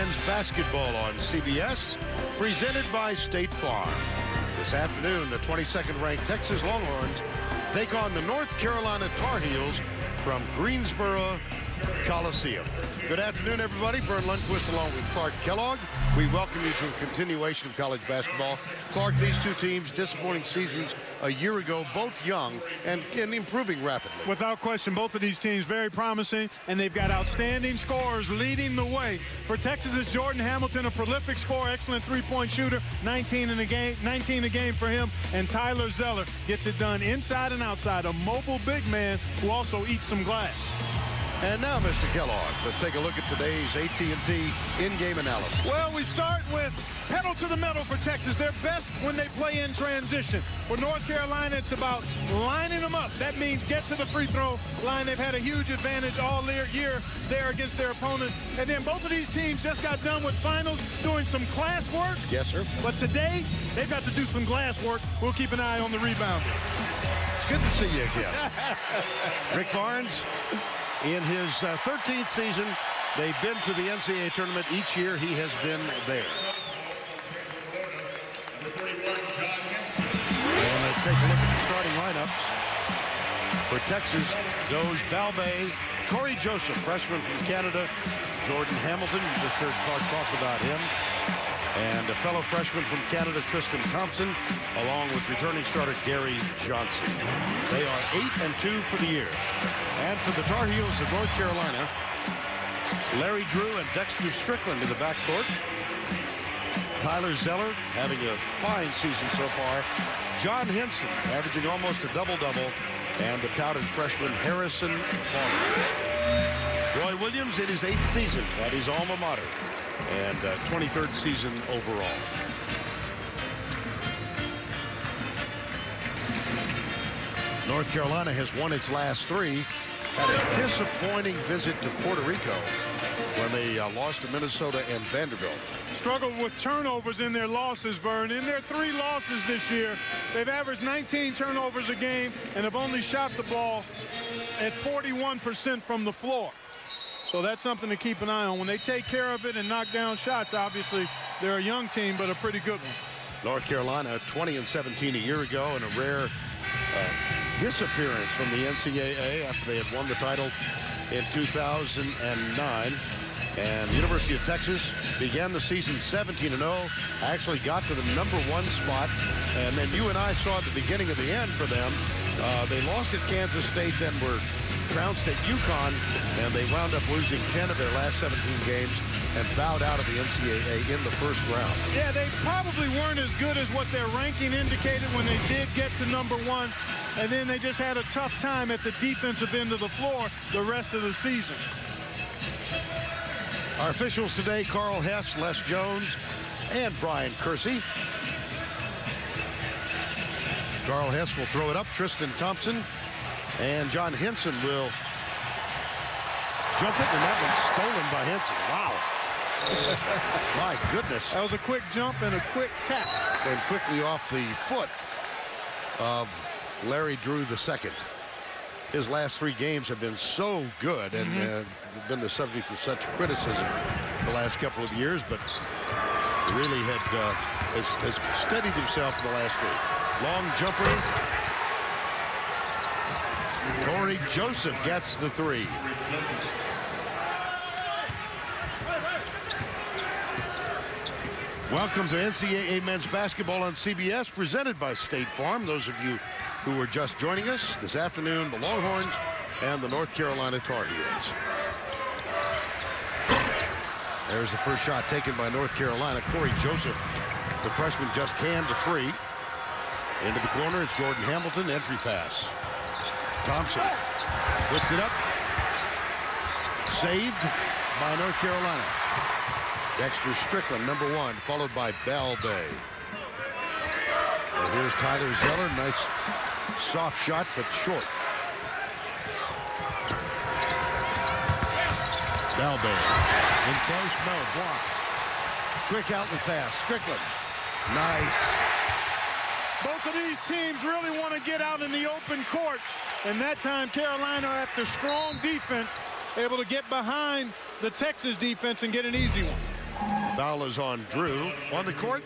men's basketball on CBS, presented by State Farm. This afternoon, the 22nd ranked Texas Longhorns take on the North Carolina Tar Heels from Greensboro Coliseum. Good afternoon, everybody. Vern Lundquist along with Clark Kellogg. We welcome you to a continuation of college basketball. Clark, these two teams, disappointing seasons a year ago, both young and improving rapidly. Without question, both of these teams very promising, and they've got outstanding scorers leading the way. For Texas, it's Jordan Hamilton, a prolific scorer, excellent three-point shooter, 19 a game for him, and Tyler Zeller gets it done inside and outside, a mobile big man who also eats some glass. And now, Mr. Kellogg, let's take a look at today's AT&T in-game analysis. Well, we start with pedal to the metal for Texas. They're best when they play in transition. For North Carolina, it's about lining them up. That means get to the free throw line. They've had a huge advantage all year there against their opponent. And then both of these teams just got done with finals doing some class work. Yes, sir. But today, they've got to do some glass work. We'll keep an eye on the rebounder. It's good to see you again. Rick Barnes. In his 13th season, they've been to the NCAA tournament each year. He has been there. And let's take a look at the starting lineups. For Texas, goes Balbe, Corey Joseph, freshman from Canada, Jordan Hamilton, you just heard Clark talk about him, and a fellow freshman from Canada, Tristan Thompson, along with returning starter Gary Johnson. They are 8-2 for the year. And for the Tar Heels of North Carolina, Larry Drew and Dexter Strickland in the backcourt. Tyler Zeller having a fine season so far. John Henson averaging almost a double-double. And the touted freshman Harrison Barnes. Roy Williams in his 8th season at his alma mater. And 23rd season overall. North Carolina has won its last 3. Had a disappointing visit to Puerto Rico when they lost to Minnesota and Vanderbilt. Struggled with turnovers in their losses, Vern. In their 3 losses this year, they've averaged 19 turnovers a game and have only shot the ball at 41% from the floor. So that's something to keep an eye on. When they take care of it and knock down shots, obviously, they're a young team, but a pretty good one. North Carolina, 20-17 a year ago, and a rare disappearance from the NCAA after they had won the title in 2009. And the University of Texas began the season 17-0, actually got to the #1 spot, and then you and I saw at the beginning of the end for them. They lost at Kansas State, then were trounced at UConn, and they wound up losing 10 of their last 17 games and bowed out of the NCAA in the first round. Yeah, they probably weren't as good as what their ranking indicated when they did get to #1, and then they just had a tough time at the defensive end of the floor the rest of the season. Our officials today, Carl Hess, Les Jones, and Brian Kersey. Carl Hess will throw it up. Tristan Thompson and John Henson will jump it, and that one's stolen by Henson. Wow. My goodness. That was a quick jump and a quick tap. And quickly off the foot of Larry Drew II. His last 3 games have been so good and been the subject of such criticism the last couple of years, but really has steadied himself in the last 3. Long jumper. Corey Joseph gets the 3. Welcome to NCAA Men's Basketball on CBS, presented by State Farm. Those of you who are just joining us this afternoon, the Longhorns and the North Carolina Tar Heels. There's the first shot taken by North Carolina. Corey Joseph, the freshman, just canned a 3. Into the corner, it's Jordan Hamilton, entry pass. Thompson puts it up. Saved by North Carolina. Dexter Strickland, #1, followed by Balbe. And here's Tyler Zeller, nice soft shot, but short. Balbe in close, no, block. Quick outlet pass, Strickland. Nice. Both of these teams really want to get out in the open court. And that time, Carolina, after strong defense, able to get behind the Texas defense and get an easy one. Foul is on Drew. On the court,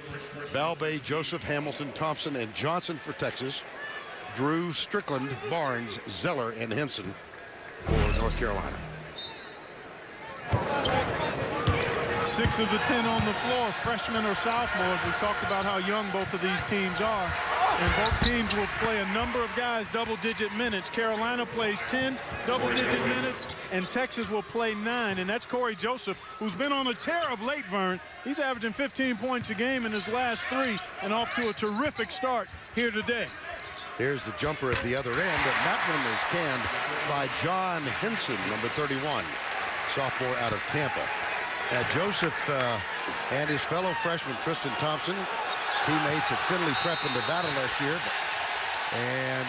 Balbay, Joseph, Hamilton, Thompson, and Johnson for Texas. Drew, Strickland, Barnes, Zeller, and Henson for North Carolina. 6 of the 10 on the floor, freshmen or sophomores. We've talked about how young both of these teams are. And both teams will play a number of guys double-digit minutes. Carolina plays 10 double-digit minutes, and Texas will play 9. And that's Corey Joseph, who's been on a tear of late, Vern. He's averaging 15 points a game in his last 3 and off to a terrific start here today. Here's the jumper at the other end, and that one is canned by John Henson, number 31, sophomore out of Tampa. Now, Joseph and his fellow freshman, Tristan Thompson, teammates at Findlay Prep in Nevada last year. And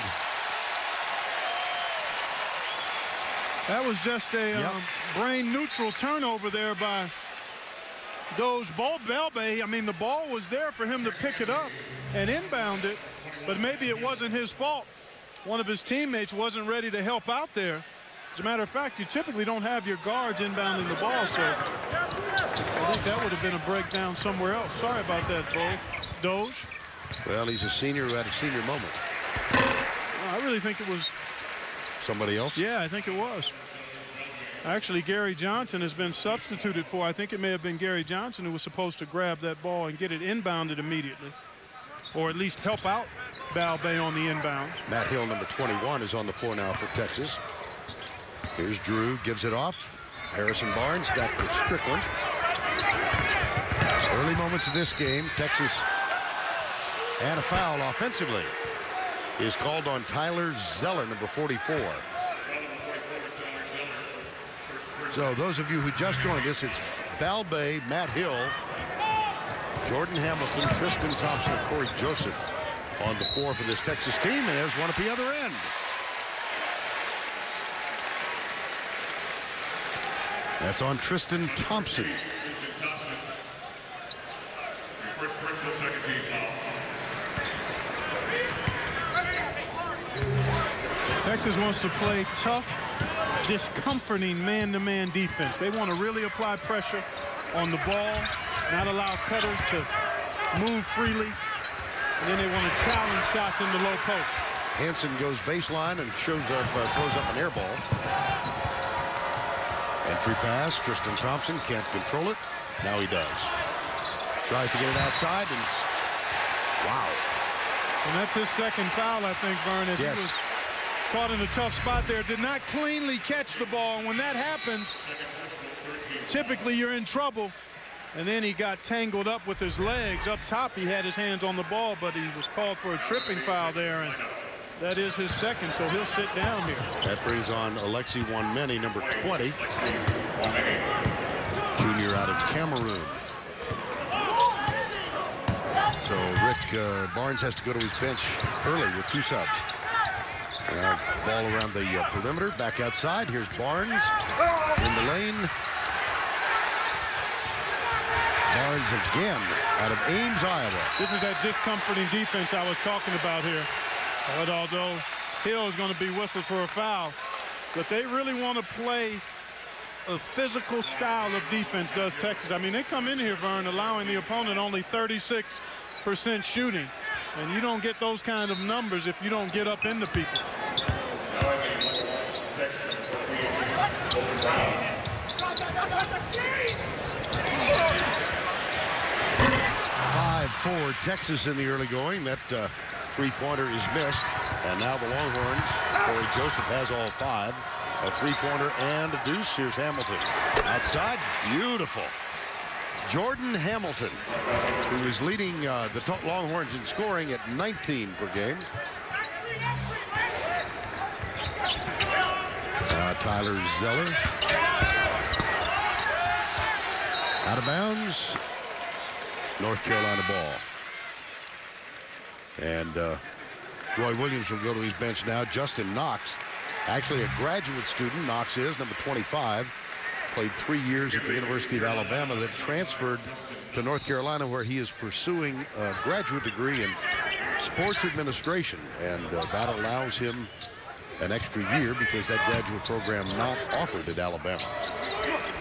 that was just a brain-neutral turnover there by Doge Balbay. I mean, the ball was there for him to pick it up and inbound it, but maybe it wasn't his fault. One of his teammates wasn't ready to help out there. As a matter of fact, you typically don't have your guards inbounding the ball, so I think that would have been a breakdown somewhere else. Sorry about that, Doge. Well, he's a senior who had a senior moment. I really think it was somebody else. Yeah, I think it was. Actually, Gary Johnson has been substituted for. I think it may have been Gary Johnson who was supposed to grab that ball and get it inbounded immediately, or at least help out Balbay on the inbounds. Matt Hill, number 21, is on the floor now for Texas. Here's Drew, gives it off. Harrison Barnes back to Strickland. Early moments of this game, Texas, and a foul offensively is called on Tyler Zeller, number 44. So those of you who just joined us, it's Balbay, Matt Hill, Jordan Hamilton, Tristan Thompson, and Corey Joseph on the floor for this Texas team, and there's one at the other end. That's on Tristan Thompson. Texas wants to play tough, discomforting man-to-man defense. They want to really apply pressure on the ball, not allow cutters to move freely, and then they want to challenge shots in the low post. Hansen goes baseline and throws up an air ball. Entry pass, Tristan Thompson can't control it. Now he does. Tries to get it outside, and wow. And that's his second foul, I think, Vern, as yes. He was caught in a tough spot there. Did not cleanly catch the ball. And when that happens, typically you're in trouble. And then he got tangled up with his legs. Up top, he had his hands on the ball, but he was called for a tripping foul there. And that is his second, so he'll sit down here. That brings on Alexi Wanmeni, number 20. Junior out of Cameroon. So Rick Barnes has to go to his bench early with 2 subs. Ball around the perimeter, back outside. Here's Barnes in the lane. Barnes again out of Ames, Iowa. This is that discomforting defense I was talking about here. But although Hill is going to be whistled for a foul, but they really want to play a physical style of defense, does Texas. I mean, they come in here, Vern, allowing the opponent only 36% shooting. And you don't get those kind of numbers if you don't get up into people. 5-4 Texas in the early going. That three-pointer is missed. And now the Longhorns, Corey Joseph has all 5. A three-pointer and a deuce. Here's Hamilton. Outside, beautiful. Jordan Hamilton, who is leading the Longhorns in scoring at 19 per game. Tyler Zeller. Out of bounds. North Carolina ball. And Roy Williams will go to his bench now. Justin Knox, actually a graduate student. Knox is number 25. Played 3 years at the University of Alabama, then transferred to North Carolina, where he is pursuing a graduate degree in sports administration. And that allows him an extra year because that graduate program not offered at Alabama.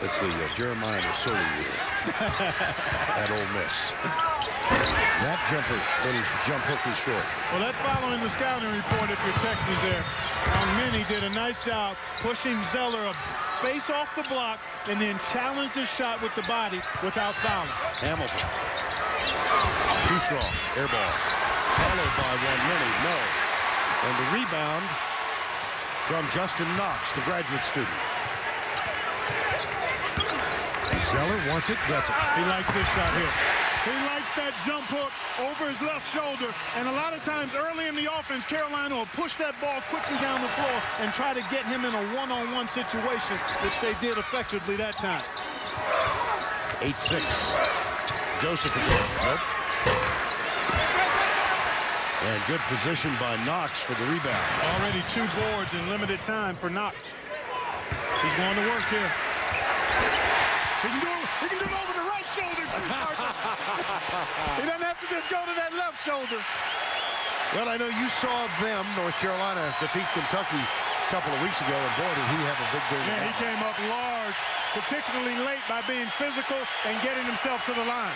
Let's see, Jeremiah Masoli at Ole Miss. That jump hook is short. Well, that's following the scouting report if you're Texas there. Mini did a nice job pushing Zeller a space off the block and then challenged the shot with the body without fouling. Hamilton. Too strong. Air ball. Followed by Mini. No. And the rebound from Justin Knox, the graduate student. Zeller wants it, gets it. He likes this shot here. He likes that jump hook over his left shoulder. And a lot of times early in the offense, Carolina will push that ball quickly down the floor and try to get him in a one-on-one situation, which they did effectively that time. 8-6. Joseph again. Nope. And good position by Knox for the rebound. Already 2 boards in limited time for Knox. He's going to work here. He can do it over the right shoulder, too. He doesn't have to just go to that left shoulder. Well, I know you saw them, North Carolina, defeat Kentucky a couple of weeks ago, and boy, did he have a big game. Yeah, he came up large, particularly late by being physical and getting himself to the line.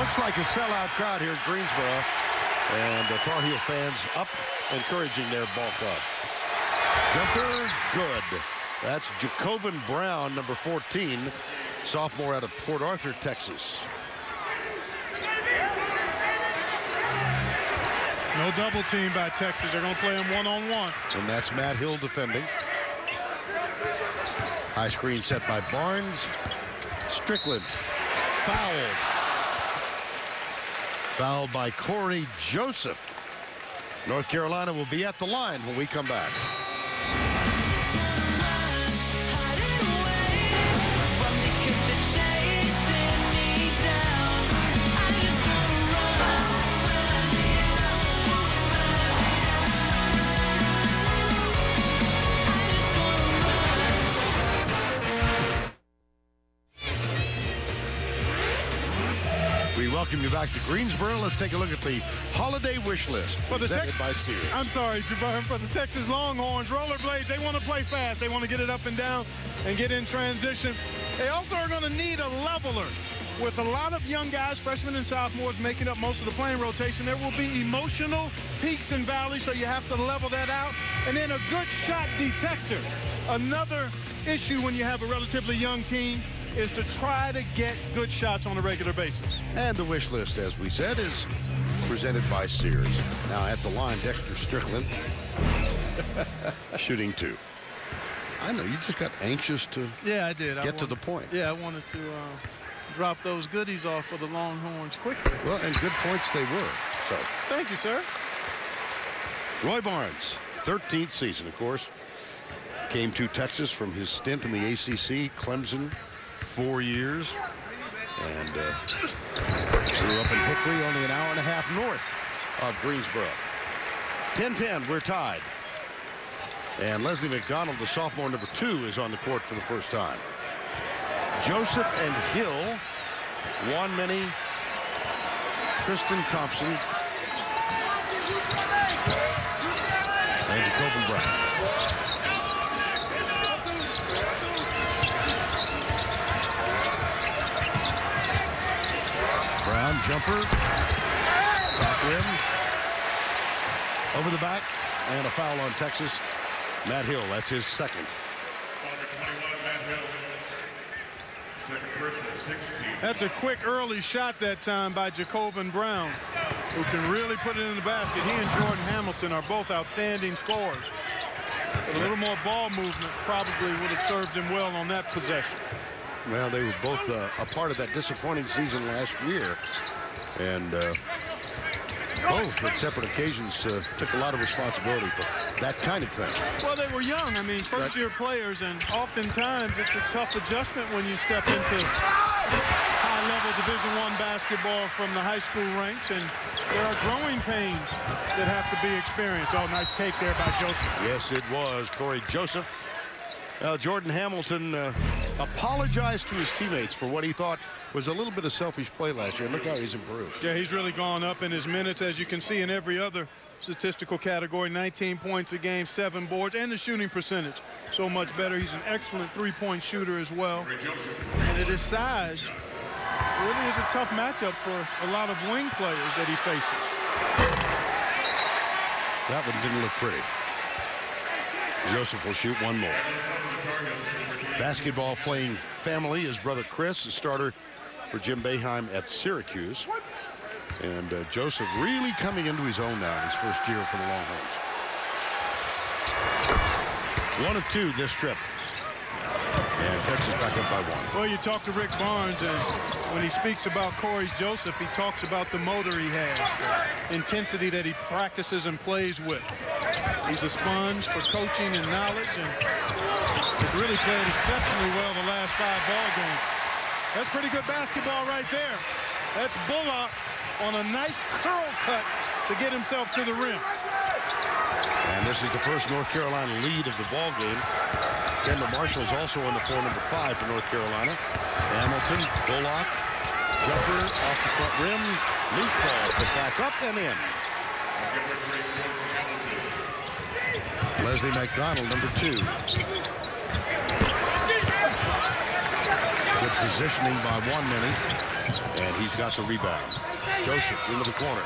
Looks like a sellout crowd here at Greensboro, and the Tar Heel fans up, encouraging their ball club. Jumper, good. That's Jacobin Brown, number 14, sophomore out of Port Arthur, Texas. No double team by Texas. They're going to play him one-on-one. And that's Matt Hill defending. High screen set by Barnes. Strickland fouled. Fouled by Corey Joseph. North Carolina will be at the line when we come back. Welcome you back to Greensboro. Let's take a look at the holiday wish list presented by Sears. I'm sorry, Javon, for the Texas Longhorns, rollerblades, they want to play fast. They want to get it up and down and get in transition. They also are going to need a leveler. With a lot of young guys, freshmen and sophomores, making up most of the playing rotation, there will be emotional peaks and valleys, so you have to level that out. And then a good shot detector. Another issue when you have a relatively young team is to try to get good shots on a regular basis. And the wish list, as we said, is presented by Sears. Now at the line, Dexter Strickland shooting 2. I know you just got anxious to get to the point. Yeah, I wanted to drop those goodies off for the Longhorns quickly. Well, and good points they were. So thank you, sir. Roy Barnes, 13th season, of course, came to Texas from his stint in the ACC, Clemson. 4 years, and grew up in Hickory, only an hour and a half north of Greensboro. 10-10, we're tied. And Leslie McDonald, the sophomore, number 2, is on the court for the first time. Joseph and Hill, Mini, Tristan Thompson, and Jacobin Brown. Brown jumper, back rim, over the back, and a foul on Texas. Matt Hill, that's his second. That's a quick early shot that time by Jacobin Brown, who can really put it in the basket. He and Jordan Hamilton are both outstanding scorers. But a little more ball movement probably would have served him well on that possession. Well, they were both a part of that disappointing season last year. And both at separate occasions took a lot of responsibility for that kind of thing. Well, they were young. I mean, first-year players, and oftentimes it's a tough adjustment when you step into high-level Division I basketball from the high school ranks, and there are growing pains that have to be experienced. Oh, nice take there by Joseph. Yes, it was. Corey Joseph. Jordan Hamilton apologized to his teammates for what he thought was a little bit of selfish play last year. Look how he's improved. Yeah, he's really gone up in his minutes, as you can see in every other statistical category. 19 points a game, 7 boards, and the shooting percentage so much better. He's an excellent three-point shooter as well. And at his size, really is a tough matchup for a lot of wing players that he faces. That one didn't look pretty. Joseph will shoot one more. Basketball playing family. His brother Chris, a starter for Jim Boeheim at Syracuse. And Joseph really coming into his own now in his first year for the Longhorns. 1 of 2 this trip. And Texas back up by 1. Well, you talk to Rick Barnes, and when he speaks about Corey Joseph, he talks about the motor he has, the intensity that he practices and plays with. He's a sponge for coaching and knowledge, and has really played exceptionally well the last 5 ball games. That's pretty good basketball right there. That's Bullock on a nice curl cut to get himself to the rim. And this is the first North Carolina lead of the ball game. Kendall Marshall's also on the floor, number 5 for North Carolina. Hamilton, Bullock, jumper off the front rim, loose ball, put back up and in. Leslie McDonald, number 2. Good positioning by Wanmany, and he's got the rebound. Joseph into the corner.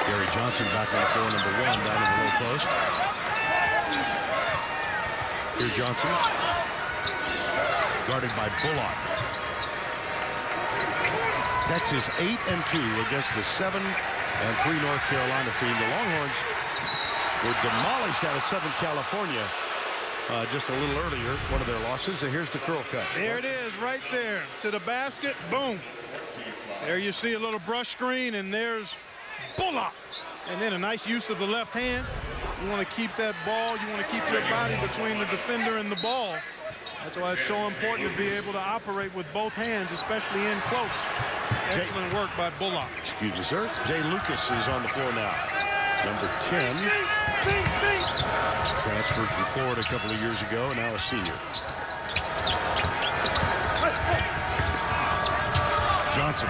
Gary Johnson back on the floor, number 1, down in the low post. Here's Johnson, guarded by Bullock. Texas 8-2 against the 7-3 North Carolina team. The Longhorns were demolished out of Southern California just a little earlier, one of their losses. And here's the curl cut. There it is, right there. To the basket, boom. There you see a little brush screen, and there's Bullock. And then a nice use of the left hand. You want to keep that ball, you want to keep your body between the defender and the ball. That's why it's so important to be able to operate with both hands, especially in close. Excellent work by Bullock. Excuse me, sir. Jay Lucas is on the floor now. Number 10. Transferred from Florida a couple of years ago, and now a senior. Johnson.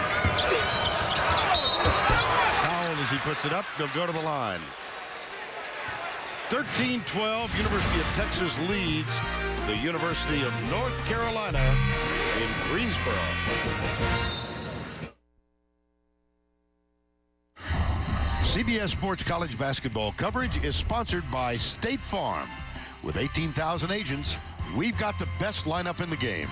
Powell, as he puts it up, they'll go to the line. 13-12, University of Texas leads the University of North Carolina in Greensboro. CBS Sports College basketball coverage is sponsored by State Farm. With 18,000 agents, we've got the best lineup in the game.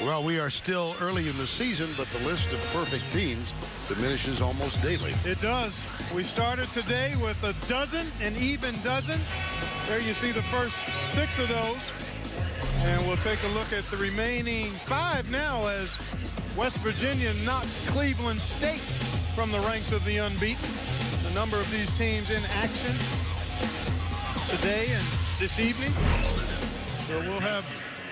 Well, we are still early in the season, but the list of perfect teams diminishes almost daily. It does. We started today with a dozen, an even dozen. There you see the first 6 of those. And we'll take a look at the remaining 5 now as West Virginia knocked Cleveland State from the ranks of the unbeaten. A number of these teams in action today and this evening. So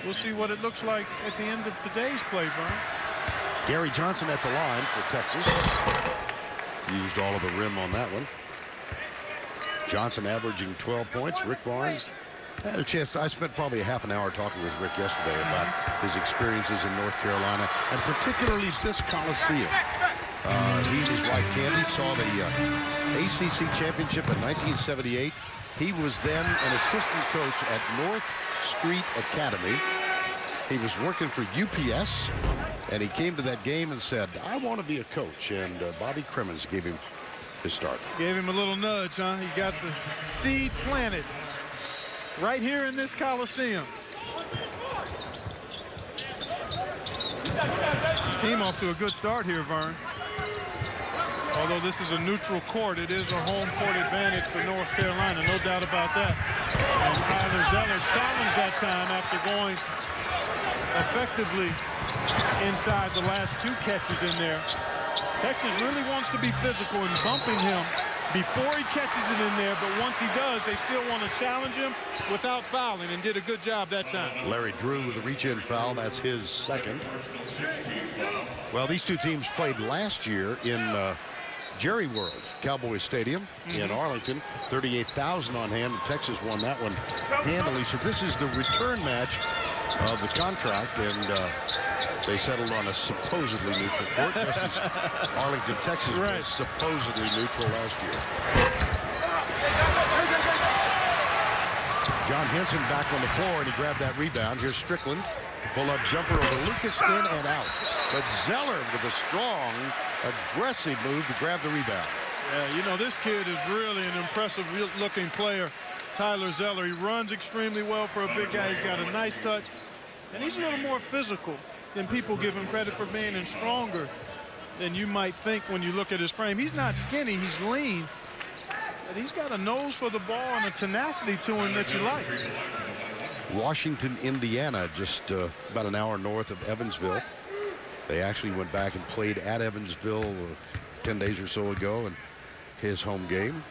we'll see what it looks like at the end of today's play, Vern. Gary Johnson at the line for Texas. Used all of the rim on that one. Johnson averaging 12 points. Rick Barnes had a chance. I spent probably a half an hour talking with Rick yesterday about his experiences in North Carolina, and particularly this Coliseum. He was right. Candy saw the ACC championship in 1978. He was then an assistant coach at North Street Academy. He was working for UPS, and he came to that game and said, I want to be a coach. And Bobby Crimmins gave him his start. Gave him a little nudge, huh? He got the seed planted right here in this Coliseum. His team off to a good start here, Vern. Although this is a neutral court, it is a home court advantage for North Carolina, no doubt about that. And Tyler Zeller challenged that time after going effectively inside the last 2 catches in there. Texas really wants to be physical and bumping him before he catches it in there, but once he does, they still want to challenge him without fouling, and did a good job that time. Larry Drew with a reach-in foul. That's his second. Well, these two teams played last year in Jerry World, Cowboys Stadium in Arlington. 38,000 on hand. Texas won that one handily. So this is the return match of the contract, and they settled on a supposedly neutral court, just as Arlington, Texas was supposedly neutral last year. John Henson back on the floor, and he grabbed that rebound. Here's Strickland. Pull-up jumper over Lucas, in and out. But Zeller with a strong, aggressive move to grab the rebound. Yeah, you know, this kid is really an impressive-looking player. Tyler Zeller, he runs extremely well for a big guy. He's got a nice touch, and he's a little more physical than people give him credit for being, and stronger than you might think when you look at his frame. He's not skinny, he's lean, but he's got a nose for the ball and a tenacity to him that you like. Washington, Indiana, just about an hour north of Evansville. They actually went back and played at Evansville 10 days or so ago in his home game.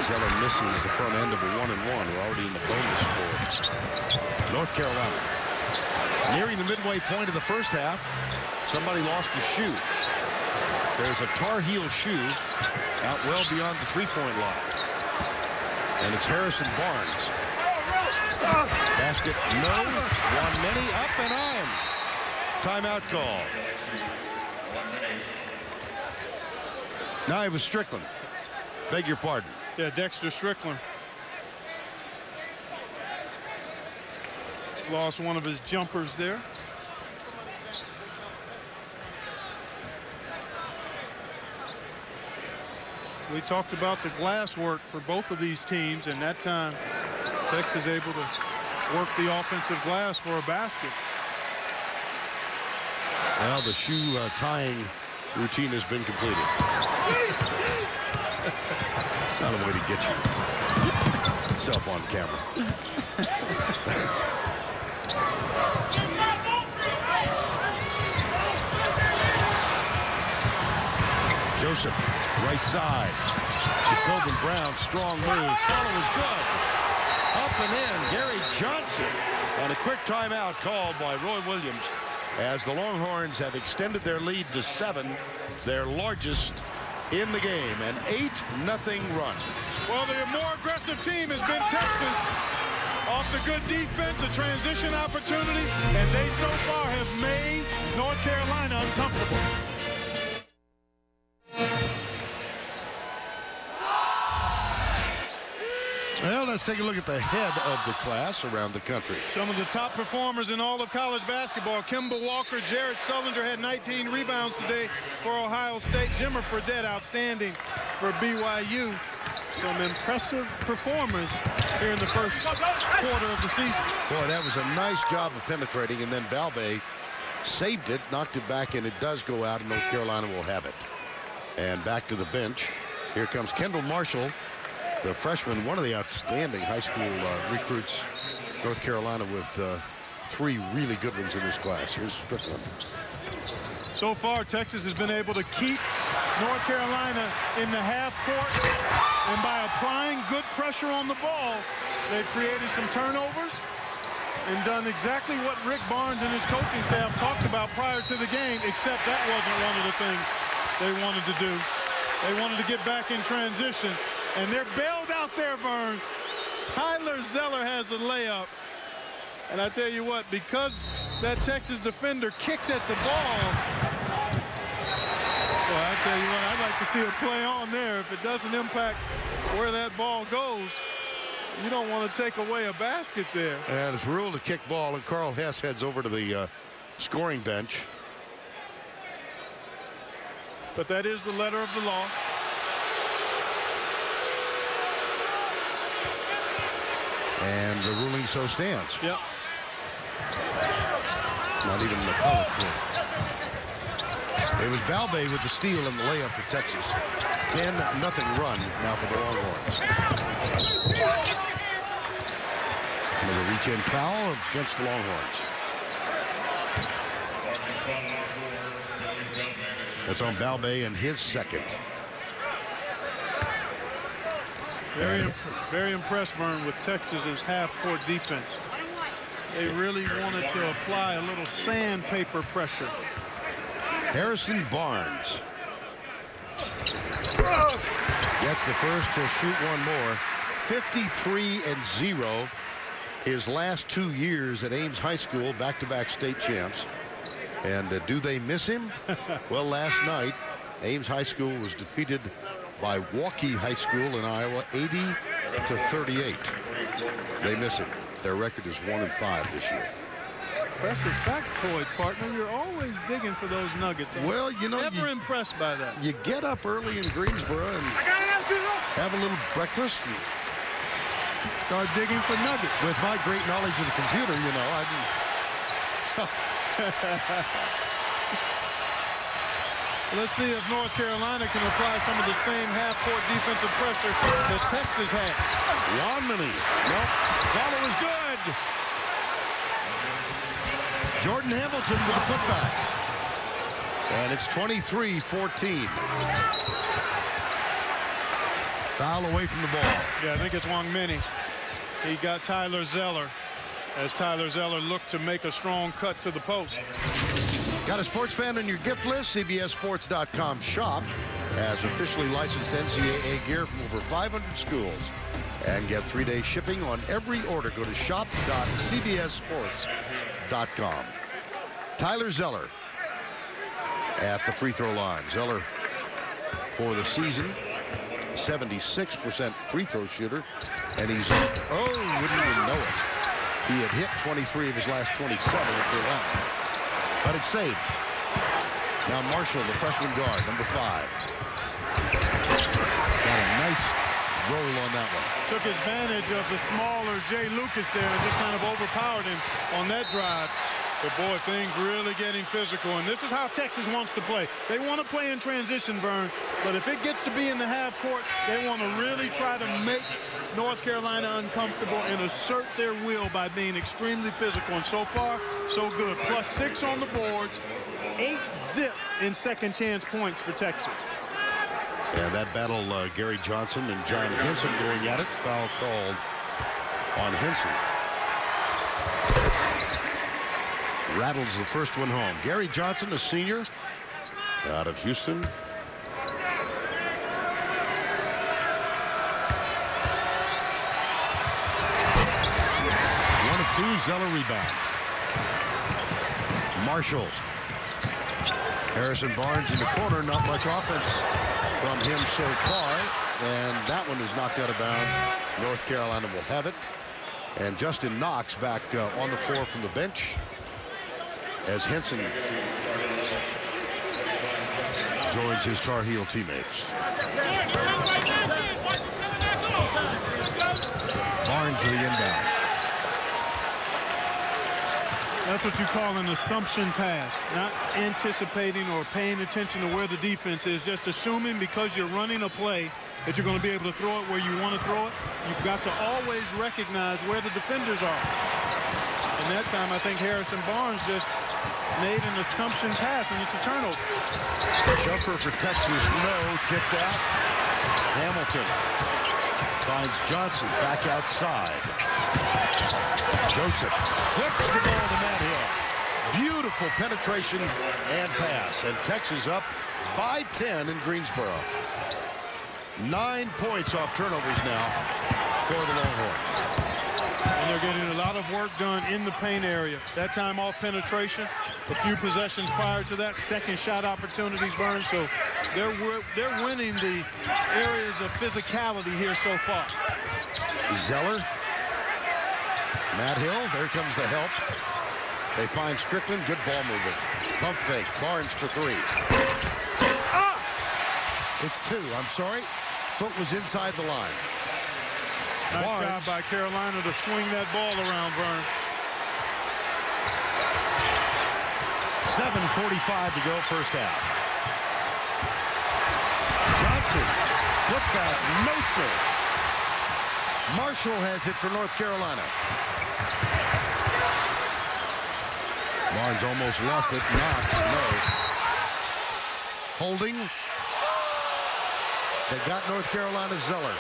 Zeller misses the front end of a 1-and-1. We're already in the bonus for North Carolina. Nearing the midway point of the first half, somebody lost a shoe. There's a Tar Heel shoe out well beyond the three-point line. And it's Harrison Barnes. Basket, no. One many, up and on. Timeout call. Now it was Strickland. Beg your pardon. Yeah, Dexter Strickland. Lost one of his jumpers there. We talked about the glass work for both of these teams, and that time Texas able to work the offensive glass for a basket. Well, the shoe tying routine has been completed. Not a way to get yourself on camera. Joseph, right side. Jacobin Brown, strong move. Follow is good. Up and in, Gary Johnson. And a quick timeout called by Roy Williams as the Longhorns have extended their lead to 7, their largest in the game, an 8-0 run. Well, the more aggressive team has been Texas. Off the good defense, a transition opportunity, and they so far have made North Carolina uncomfortable. Well, let's take a look at the head of the class around the country. Some of the top performers in all of college basketball. Kemba Walker, Jared Sullinger had 19 rebounds today for Ohio State. Jimmer Fredette, outstanding for BYU. Some impressive performers here in the first quarter of the season. Boy, that was a nice job of penetrating, and then Balbe saved it, knocked it back, and it does go out, and North Carolina will have it. And back to the bench. Here comes Kendall Marshall, the freshman, one of the outstanding high school recruits. North Carolina with 3 really good ones in this class. Here's Strickland. So far, Texas has been able to keep North Carolina in the half court, and by applying good pressure on the ball, they've created some turnovers and done exactly what Rick Barnes and his coaching staff talked about prior to the game, except that wasn't one of the things they wanted to do. They wanted to get back in transition, and they're bailed out there, Vern. Tyler Zeller has a layup. And I tell you what, because that Texas defender kicked at the ball, well, I tell you what, I'd like to see a play on there. If it doesn't impact where that ball goes, you don't want to take away a basket there. And it's ruled a kick ball, and Carl Hess heads over to the scoring bench. But that is the letter of the law. And the ruling so stands. Yep. Not even the appellate court. It was Balbe with the steal and the layup for Texas. 10-0 run now for the Longhorns. Another reach-in foul against the Longhorns. That's on Balbe and his second. Very impressed, Vern, with Texas's half-court defense. They really wanted to apply a little sandpaper pressure. Harrison Barnes Gets the first to shoot one more. 53-0. His last 2 years at Ames High School, back-to-back state champs. And do they miss him? Well, last night, Ames High School was defeated by Waukee High School in Iowa, 80-38. They miss him. Their record is 1-5 this year. Impressive factoid, partner. You're always digging for those nuggets. Well, you know, never impressed by that. You get up early in Greensboro and have a little breakfast. Start digging for nuggets. With my great knowledge of the computer, you know, I didn't. Let's see if North Carolina can apply some of the same half-court defensive pressure that Texas had. Wanmany. Nope. Follow is good. Jordan Hamilton with the putback. And it's 23-14. Foul away from the ball. Yeah, I think it's Wanmany. He got Tyler Zeller as Tyler Zeller looked to make a strong cut to the post. Got a sports fan on your gift list? CBSSports.com shop has officially licensed NCAA gear from over 500 schools. And get 3-day shipping on every order. Go to shop.cbssports.com. Tyler Zeller at the free throw line. Zeller for the season, 76% free throw shooter. And he's, wouldn't even know it. He had hit 23 of his last 27 at the line. But it's saved. Now Marshall, the freshman guard, number 5. Got a nice roll on that one. Took advantage of the smaller Jay Lucas there and just kind of overpowered him on that drive. But boy, things really getting physical, and this is how Texas wants to play. They want to play in transition, Vern, but if it gets to be in the half court, they want to really try to make North Carolina uncomfortable and assert their will by being extremely physical. And so far, so good. +6 on the boards, 8-zip in second chance points for Texas. And that battle, Gary Johnson and John Henson going at it. Foul called on Henson. Rattles the first one home. Gary Johnson, a senior out of Houston. 1 of 2, Zeller rebound. Marshall. Harrison Barnes in the corner, not much offense from him so far. And that one is knocked out of bounds. North Carolina will have it. And Justin Knox back on the floor from the bench as Henson joins his Tar Heel teammates. Barnes with the inbound. That's what you call an assumption pass. Not anticipating or paying attention to where the defense is. Just assuming because you're running a play that you're going to be able to throw it where you want to throw it. You've got to always recognize where the defenders are. And that time, I think Harrison Barnes just made an assumption pass, and it's a turnover. Jumper for Texas, no, tipped out. Hamilton finds Johnson back outside. Joseph flips the ball to Matt Hill. Beautiful penetration and pass. And Texas up by 10 in Greensboro. 9 points off turnovers now for the Longhorns. And they're getting a lot of work done in the paint area. That time off penetration. A few possessions prior to that. Second shot opportunities, Vern. So they're winning the areas of physicality here so far. Zeller. Matt Hill. There comes the help. They find Strickland. Good ball movement. Pump fake. Barnes for 3. It's 2. I'm sorry. Foot was inside the line. Nice Barnes. job by Carolina to swing that ball around, Vern. 7:45 to go, first half. Johnson, put back, no sir. Marshall has it for North Carolina. Barnes almost lost it. Knox, no. Holding. They got North Carolina Zeller.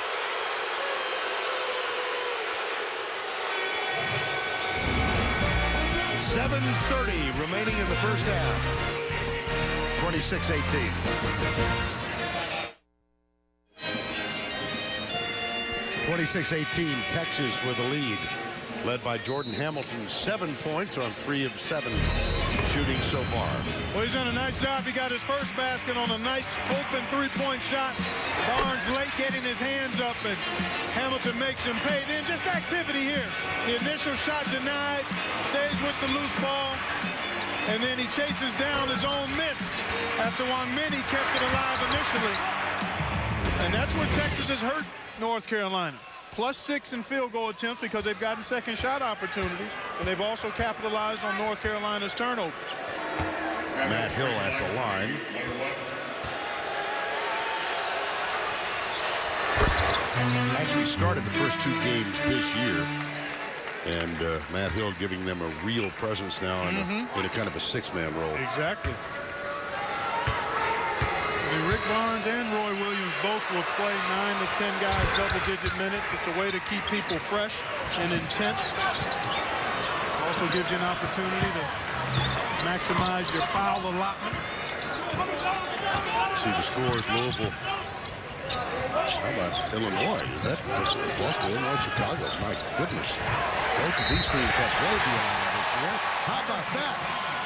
.30 remaining in the first half. 26-18. 26-18, Texas with the lead. Led by Jordan Hamilton, 7 points on 3 of 7 shooting so far. Well, he's done a nice job. He got his first basket on a nice open three-point shot. Barnes late getting his hands up, and Hamilton makes him pay. Then just activity here. The initial shot denied, stays with the loose ball, and then he chases down his own miss after Wangmini kept it alive initially. And that's where Texas has hurt North Carolina. +6 in field goal attempts because they've gotten second shot opportunities, and they've also capitalized on North Carolina's turnovers. Matt Hill at the line. Actually started the first 2 games this year, and Matt Hill giving them a real presence now in a kind of a 6-man role. Exactly. Rick Barnes and Roy Williams both will play 9 to 10 guys double-digit minutes. It's a way to keep people fresh and intense. Also gives you an opportunity to maximize your foul allotment. See the scores, Louisville. How about Illinois? Is that lost to Illinois, Chicago? My goodness. Both of these teams have way beyond this year. How about that?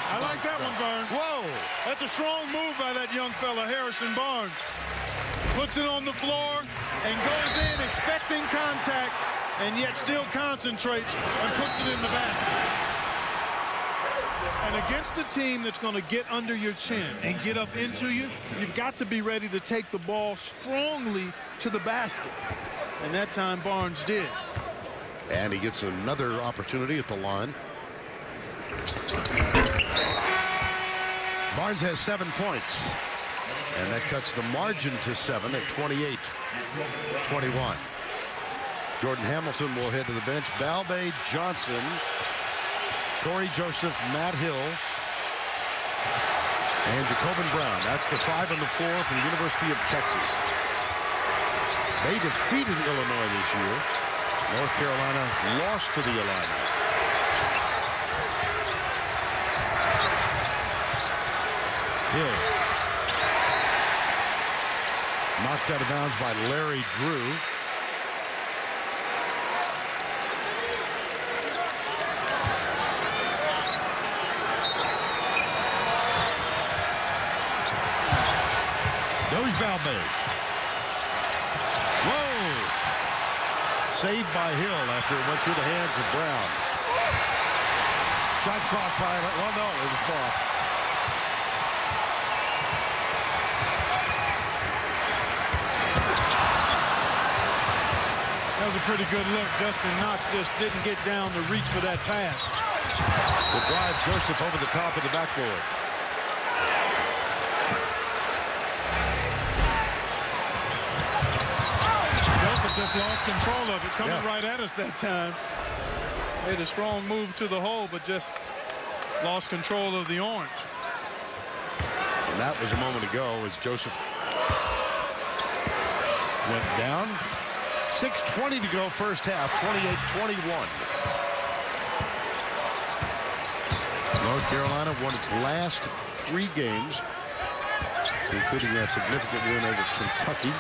I like that one, Vern. Whoa! That's a strong move by that young fella, Harrison Barnes. Puts it on the floor and goes in expecting contact, and yet still concentrates and puts it in the basket. And against a team that's going to get under your chin and get up into you, you've got to be ready to take the ball strongly to the basket. And that time Barnes did. And he gets another opportunity at the line. Barnes has 7 points, and that cuts the margin to 7 at 28-21. Jordan Hamilton will head to the bench. Balbe, Johnson, Corey Joseph, Matt Hill, and Jacobin Brown. That's the 5 on the floor for the University of Texas. They defeated Illinois this year. North Carolina lost to the Illini. Hill. Knocked out of bounds by Larry Drew. Goes Balbe. Whoa! Saved by Hill after it went through the hands of Brown. Shot clock pilot. Well, no, it was ball. That was a pretty good look. Justin Knox just didn't get down to reach for that pass. The drive, Joseph over the top of the backboard. Joseph just lost control of it, coming right at us that time. Made a strong move to the hole, but just lost control of the orange. And that was a moment ago as Joseph went down. 6:20 to go first half, 28-21. North Carolina won its last 3 games, including that significant win over Kentucky.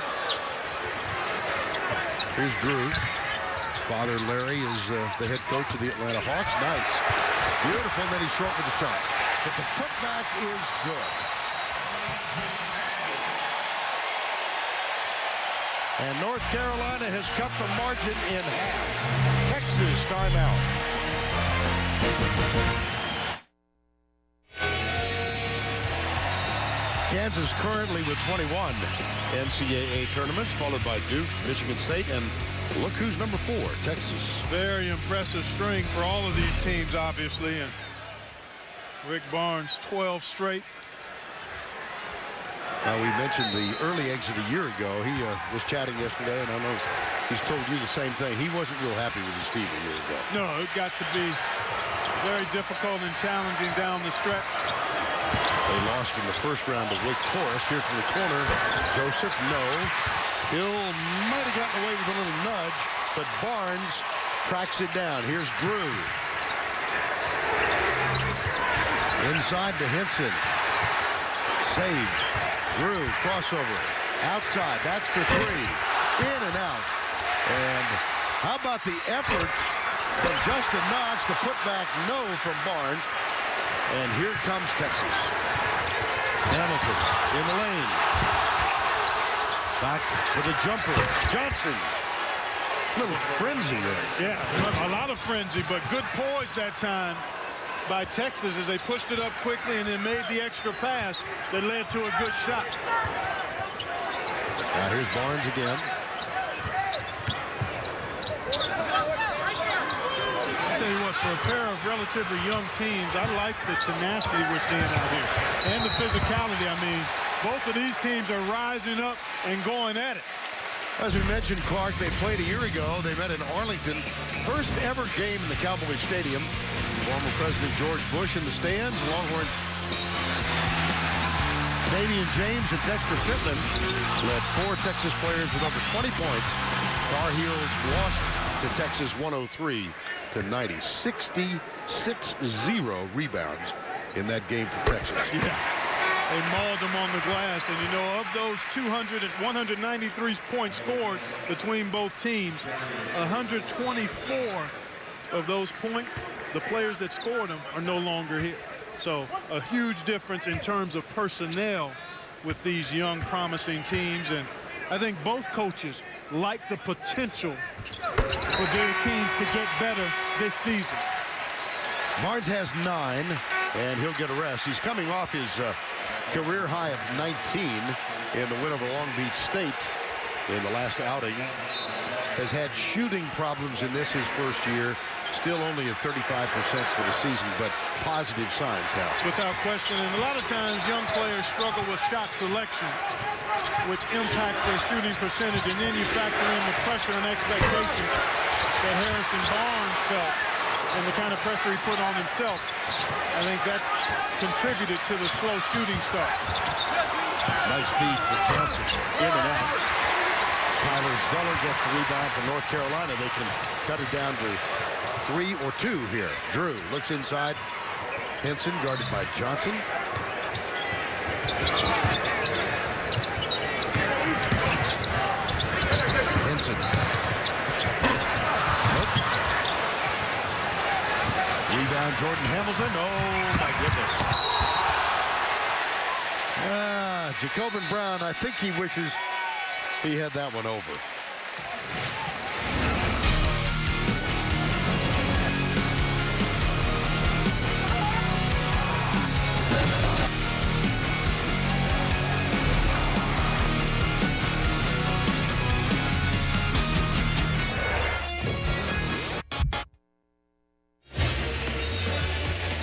Here's Drew. Father Larry is the head coach of the Atlanta Hawks. Nice. Beautiful, then he's short with the shot. But the putback is good. And North Carolina has cut the margin in half. Texas timeout. Kansas currently with 21 NCAA tournaments, followed by Duke, Michigan State, and look who's number 4, Texas. Very impressive string for all of these teams, obviously. And Rick Barnes, 12 straight. Now, we mentioned the early exit a year ago. He was chatting yesterday, and I know he's told you the same thing. He wasn't real happy with his team a year ago. No, it got to be very difficult and challenging down the stretch. They lost in the first round to Wake Forest. Here's from the corner. Joseph, no. Hill might have gotten away with a little nudge, but Barnes tracks it down. Here's Drew. Inside to Henson. Saved. Drew, crossover. Outside. That's for 3. In and out. And how about the effort from Justin Knox? The putback no from Barnes. And here comes Texas. Hamilton in the lane. Back for the jumper. Johnson. Little frenzy there. Yeah, a lot of frenzy, but good poise that time by Texas as they pushed it up quickly and then made the extra pass that led to a good shot. Now here's Barnes again. I'll tell you what, for a pair of relatively young teams, I like the tenacity we're seeing out here. And the physicality, I mean. Both of these teams are rising up and going at it. As we mentioned, Clark, they played a year ago. They met in Arlington. First ever game in the Cowboys Stadium. Former President George Bush in the stands. Longhorns Damian James and Dexter Pittman led 4 Texas players with over 20 points. Tar Heels lost to Texas 103-90. 66-0 rebounds in that game for Texas. Yeah. They mauled them on the glass, and you know, of those 193 points scored between both teams, 124 of those points, the players that scored them are no longer here. So a huge difference in terms of personnel with these young, promising teams, and I think both coaches like the potential for their teams to get better this season. Barnes has 9, and he'll get a rest. He's coming off his career high of 19 in the win over Long Beach State in the last outing. Has had shooting problems in this his first year. Still only at 35% for the season, but positive signs now. Without question, and a lot of times young players struggle with shot selection, which impacts their shooting percentage, and then you factor in the pressure and expectations that Harrison Barnes felt and the kind of pressure he put on himself. I think that's contributed to the slow shooting start. Nice feed for Johnson. In and out. Tyler Zeller gets the rebound from North Carolina. They can cut it down to 3 or 2 here. Drew looks inside. Henson guarded by Johnson. Henson. Nope. Rebound Jordan Hamilton. Oh my goodness. Jacobin Brown, I think he wishes he had that one over.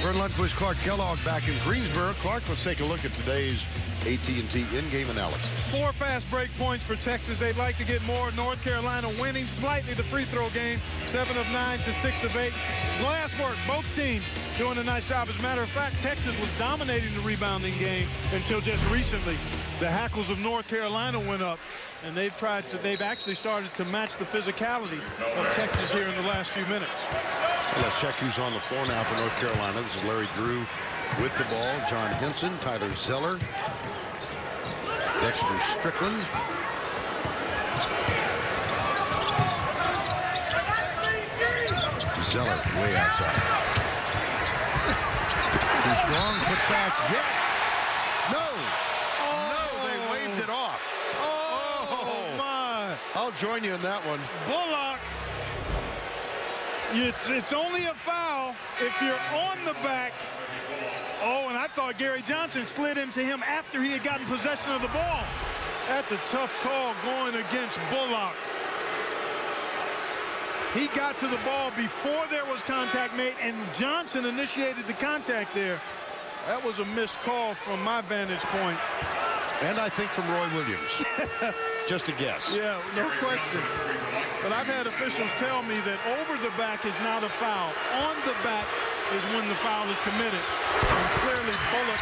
Vern Lundquist, Clark Kellogg back in Greensboro. Clark, let's take a look at today's AT&T in-game analysis. 4 fast break points for Texas. They'd like to get more. North Carolina winning slightly the free throw game. 7 of 9 to 6 of 8. Glass work, both teams doing a nice job. As a matter of fact, Texas was dominating the rebounding game until just recently. The hackles of North Carolina went up, and they've actually started to match the physicality of Texas here in the last few minutes. Well, let's check who's on the floor now for North Carolina. This is Larry Drew with the ball. John Henson, Tyler Zeller, Dexter Strickland. Zeller way outside. Too strong, put back, yes! No! No, they waved it off. Oh, my. I'll join you in that one. Bullock. It's only a foul if you're on the back. Oh, and I thought Gary Johnson slid into him after he had gotten possession of the ball. That's a tough call going against Bullock. He got to the ball before there was contact made, and Johnson initiated the contact there. That was a missed call from my vantage point. And I think from Roy Williams. Just a guess. Yeah, no question. But I've had officials tell me that over the back is not a foul. On the back is when the foul is committed. And clearly Bullock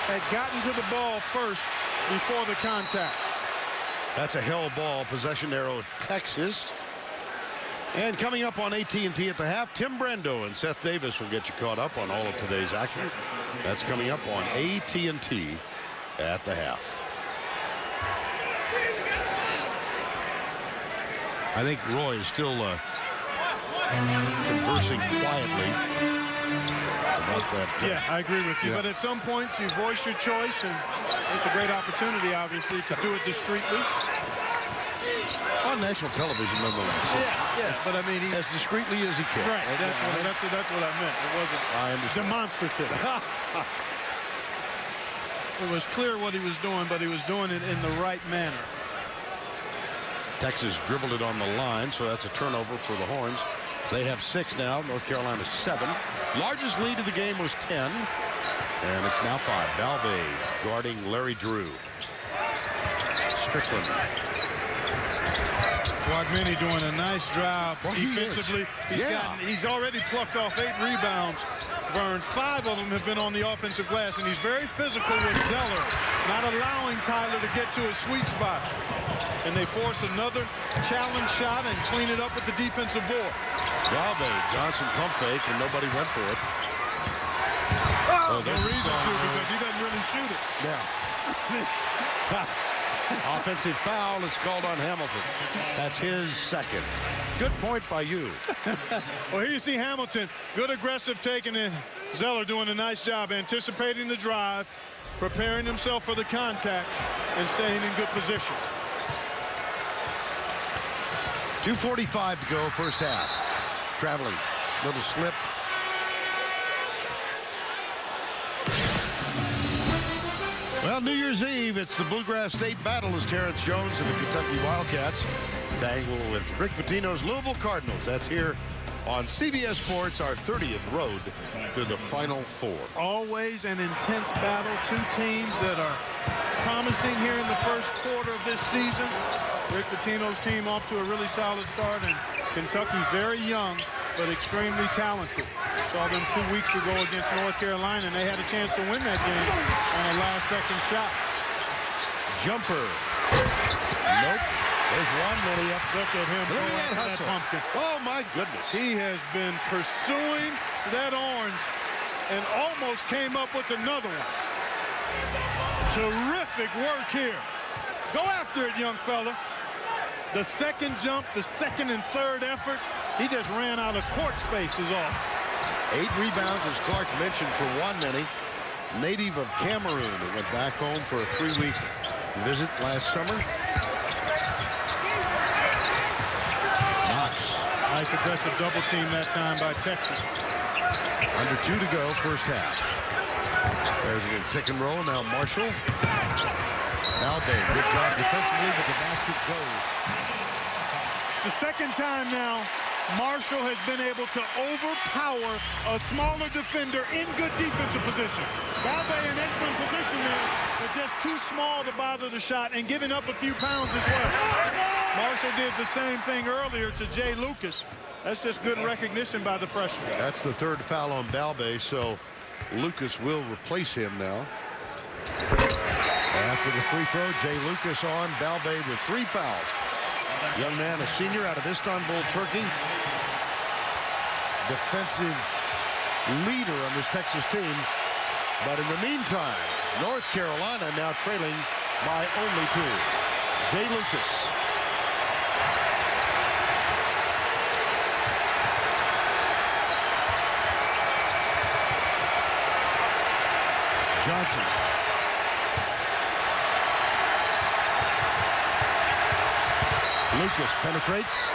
had gotten to the ball first before the contact. That's a hell ball. Possession arrow, Texas. And coming up on AT&T at the half, Tim Brando and Seth Davis will get you caught up on all of today's action. That's coming up on AT&T at the half. I think Roy is still conversing quietly about that. Yeah, I agree with you. Yeah. But at some points, you voice your choice, and it's a great opportunity, obviously, to do it discreetly. On national television, nonetheless. Yeah. But I mean, As discreetly as he can. right. That's what I meant. It wasn't I understand. demonstrative. It was clear what he was doing, but he was doing it in the right manner. Texas dribbled it on the line, so that's a turnover for the Horns. They have 6 now. North Carolina 7. Largest lead of the game was 10. And it's now 5. Balvey guarding Larry Drew. Strickland. Guagmini doing a nice job defensively. He's already plucked off 8 rebounds. Vern, 5 of them have been on the offensive glass, and he's very physical with Zeller, not allowing Tyler to get to his sweet spot. And they force another challenge shot and clean it up with the defensive board. Balvey, Johnson pump fake, and nobody went for it. No reason to, because he doesn't really shoot it. Yeah. Offensive foul. It's called on Hamilton. That's his second. Good point by you. Well, here you see Hamilton. Good aggressive taking in. Zeller doing a nice job anticipating the drive, preparing himself for the contact, and staying in good position. 2:45 to go, first half. Traveling. Little slip. Well, New Year's Eve, it's the Bluegrass State Battle as Terrence Jones and the Kentucky Wildcats tangle with Rick Pitino's Louisville Cardinals. That's here on CBS Sports, our 30th road to the Final Four. Always an intense battle. 2 teams that are promising here in the first quarter of this season. Rick Pitino's team off to a really solid start, and Kentucky very young but extremely talented. Saw them 2 weeks ago against North Carolina, and they had a chance to win that game on a last-second shot. Jumper. Nope. There's one, and he up. Look at him Look going at that after that hustle. pumpkin. Oh, my goodness. He has been pursuing that orange and almost came up with another one. Terrific work here. Go after it, young fella. The second jump, the second and third effort, he just ran out of court space is all. 8 rebounds, as Clark mentioned, for Wanmany, native of Cameroon, who went back home for a 3-week visit last summer. Knox. Nice aggressive double team that time by Texas. Under 2 to go, first half. There's a little pick and roll. Now Marshall. Balvey, good job defensively, but the basket goes. The second time now, Marshall has been able to overpower a smaller defender in good defensive position. Balvey in excellent position there, but just too small to bother the shot and giving up a few pounds as well. Marshall did the same thing earlier to Jay Lucas. That's just good recognition by the freshman. That's the 3rd foul on Balvey, so Lucas will replace him now. After the free throw, Jay Lucas on. Balvey with 3 fouls. Young man, a senior out of Istanbul, Turkey. Defensive leader on this Texas team. But in the meantime, North Carolina now trailing by only 2. Jay Lucas. Johnson. Lucas penetrates.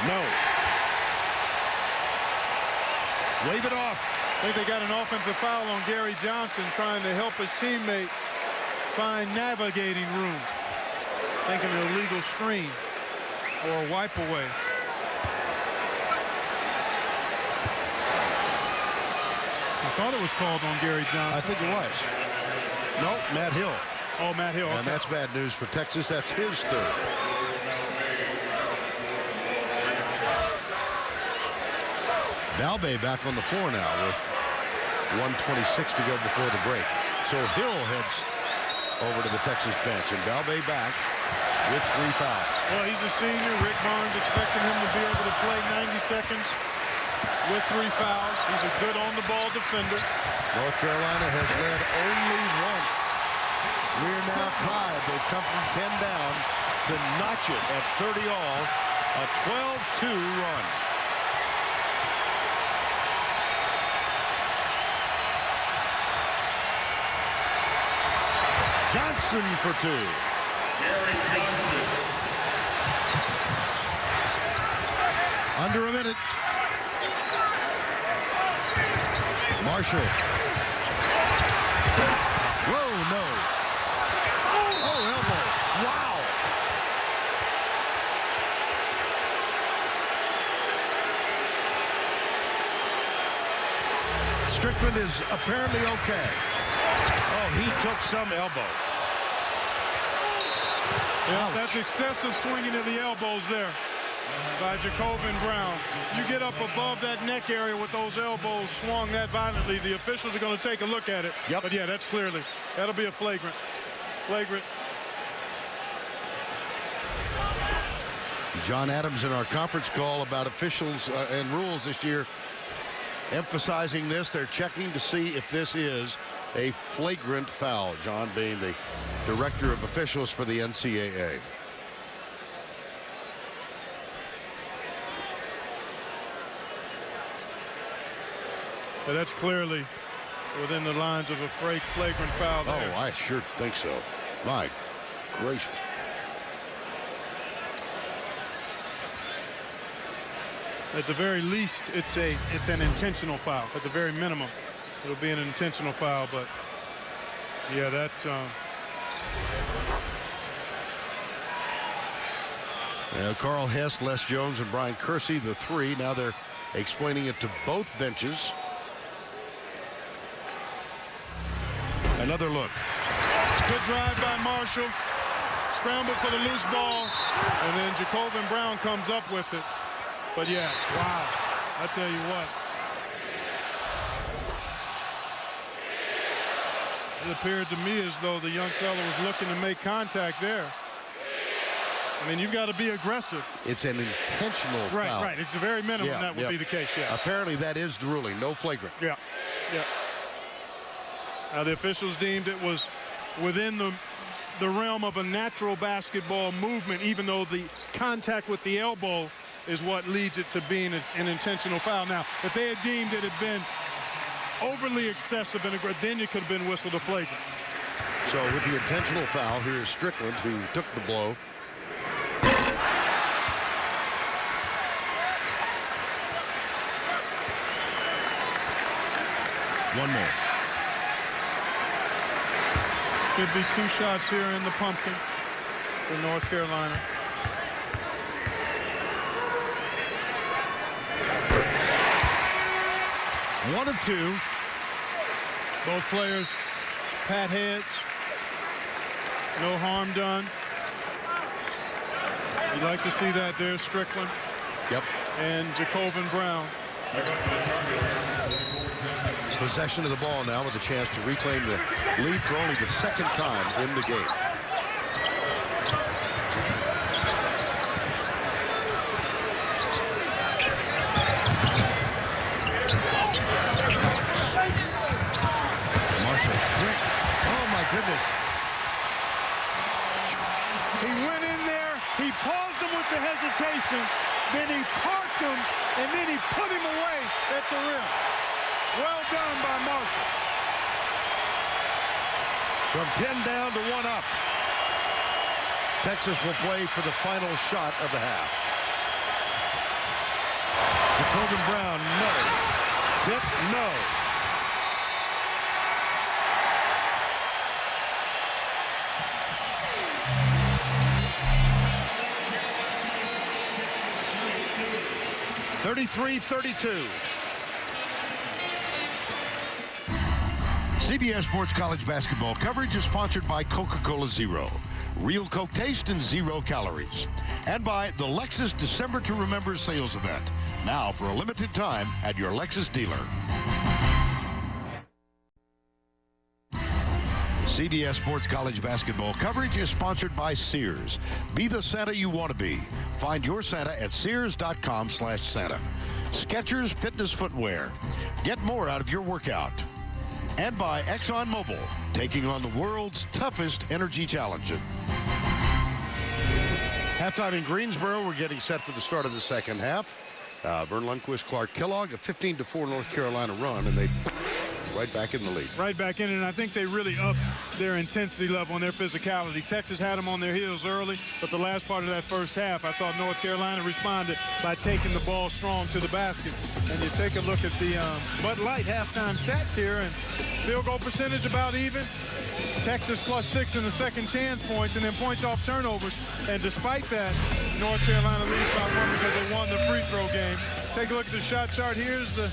No. Wave it off. I think they got an offensive foul on Gary Johnson trying to help his teammate find navigating room. Thinking an illegal screen or a wipe away. I thought it was called on Gary Johnson. I think it was. No, Matt Hill. Oh, Matt Hill. And Okay. that's bad news for Texas. That's his 3rd. Balvey back on the floor now with 1:26 to go before the break. So Hill heads over to the Texas bench, and Balvey back with 3 fouls. Well, he's a senior. Rick Barnes expecting him to be able to play 90 seconds with 3 fouls. He's a good on-the-ball defender. North Carolina has led only once. We're now tied. They've come from 10 down to notch it at 30 all, a 12-2 run. Johnson for 2. Gary Johnson. Under a minute. Marshall. Whoa, no. Oh, elbow. Wow. Strickland is apparently okay. Oh, he took some elbow. Yeah, that's excessive swinging of the elbows there by Jacobin Brown. You get up above that neck area with those elbows swung that violently, the officials are going to take a look at it. Yep. But yeah, that's clearly, that'll be a flagrant. Flagrant. John Adams in our conference call about officials and rules this year, emphasizing this. They're checking to see if this is a flagrant foul. John being the director of officials for the NCAA. But that's clearly within the lines of a flagrant foul there. Oh, I sure think so. My gracious. At the very least, it's an intentional foul. At the very minimum, it'll be an intentional foul. But yeah, that's Carl Hess, Les Jones, and Brian Kersey, the 3. Now they're explaining it to both benches. Another look. Good drive by Marshall. Scramble for the loose ball. And then Jacobin Brown comes up with it. But yeah, wow. I tell you what. It appeared to me as though the young fella was looking to make contact there. I mean, you've got to be aggressive. It's an intentional foul. Right. It's the very minimum that would be the case, yeah. Apparently that is the ruling. No flagrant. Yeah. Now the officials deemed it was within the realm of a natural basketball movement, even though the contact with the elbow is what leads it to being an intentional foul. Now, if they had deemed it had been overly excessive and aggressive, then it could have been whistled a flagrant. So with the intentional foul, here is Strickland, who took the blow. One more. Should be 2 shots here in the pumpkin for North Carolina. One of 2. Both players pat heads. No harm done. You'd like to see that there, Strickland. Yep. And Jacobin Brown. Possession of the ball now with a chance to reclaim the lead for only the 2nd time in the game. Marshall. Oh, my goodness. He went in there, he paused him with the hesitation, then he parked him, and then he put him away at the rim. Well done by Marshall. From 10 down to 1 up. Texas will play for the final shot of the half. Jacobin Brown, no. Tip, no. (33-32). CBS Sports College basketball coverage is sponsored by Coca-Cola Zero. Real Coke taste and 0 calories. And by the Lexus December to Remember sales event. Now for a limited time at your Lexus dealer. CBS Sports College basketball coverage is sponsored by Sears. Be the Santa you want to be. Find your Santa at Sears.com/Santa. Skechers Fitness Footwear. Get more out of your workout. And by ExxonMobil, taking on the world's toughest energy challenge. Halftime in Greensboro. We're getting set for the start of the second half. Vern Lundquist, Clark Kellogg, a 15-4 North Carolina run, and they right back in the lead. Right back in it, and I think they really upped their intensity level and their physicality. Texas had them on their heels early, but the last part of that first half, I thought North Carolina responded by taking the ball strong to the basket. And you take a look at the Bud Light halftime stats here, and field goal percentage about even. Texas +6 in the second chance points, and then points off turnovers. And despite that, North Carolina leads by 1 because they won the free throw game. Take a look at the shot chart. Here's the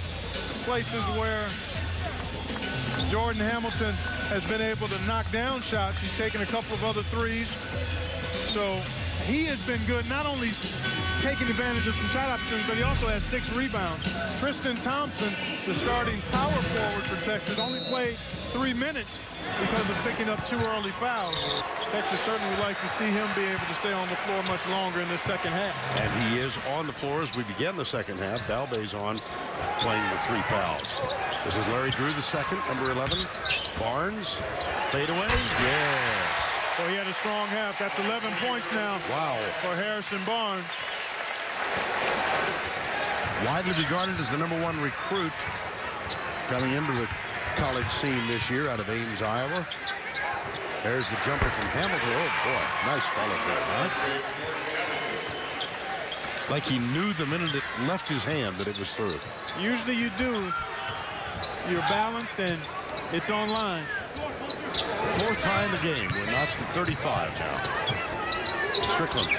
places where Jordan Hamilton has been able to knock down shots. He's taken a couple of other threes. So he has been good, not only taking advantage of some shot opportunities, but he also has 6 rebounds. Tristan Thompson, the starting power forward for Texas, only played 3 minutes because of picking up 2 early fouls. Texas certainly would like to see him be able to stay on the floor much longer in this second half. And he is on the floor as we begin the second half. Balbe's on, playing with 3 fouls. This is Larry Drew, the second, number 11. Barnes, fade away. Yes. Well, he had a strong half. That's 11 points now. Wow. For Harrison Barnes. Widely regarded as the #1 recruit coming into the college scene this year out of Ames, Iowa. There's the jumper from Hamilton. Oh, boy. Nice follow through, right? Like he knew the minute it left his hand that it was through. Usually you do. You're balanced, and it's on line. 4th tie in the game. We're notched to 35 now. Strickland.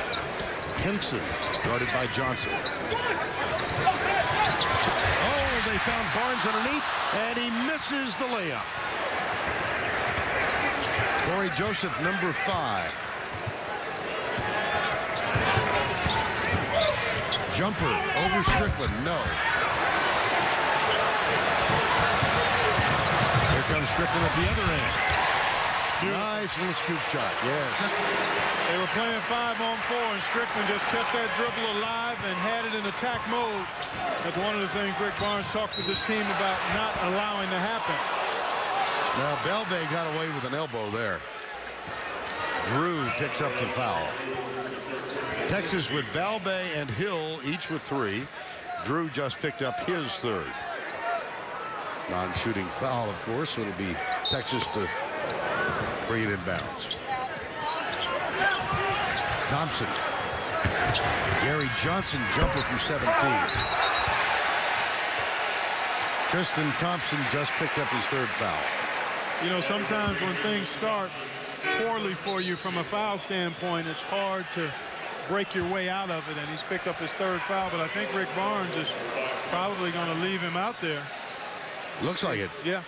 Henson, guarded by Johnson. Oh, they found Barnes underneath, and he misses the layup. Corey Joseph, number 5. Jumper over Strickland, no. Here comes Strickland at the other end. Nice little scoop shot, yes. They were playing 5-on-4, and Strickland just kept that dribble alive and had it in attack mode. That's one of the things Rick Barnes talked to this team about not allowing to happen. Now, Balbe got away with an elbow there. Drew picks up the foul. Texas with Balbe and Hill, each with 3. Drew just picked up his 3rd. Non-shooting foul, of course. It'll be Texas to bring it in bounds. Thompson. Gary Johnson, jumper from 17. Tristan Thompson just picked up his 3rd foul. You know, sometimes when things start poorly for you from a foul standpoint, it's hard to break your way out of it, and he's picked up his 3rd foul, but I think Rick Barnes is probably going to leave him out there. Looks like it. Yeah.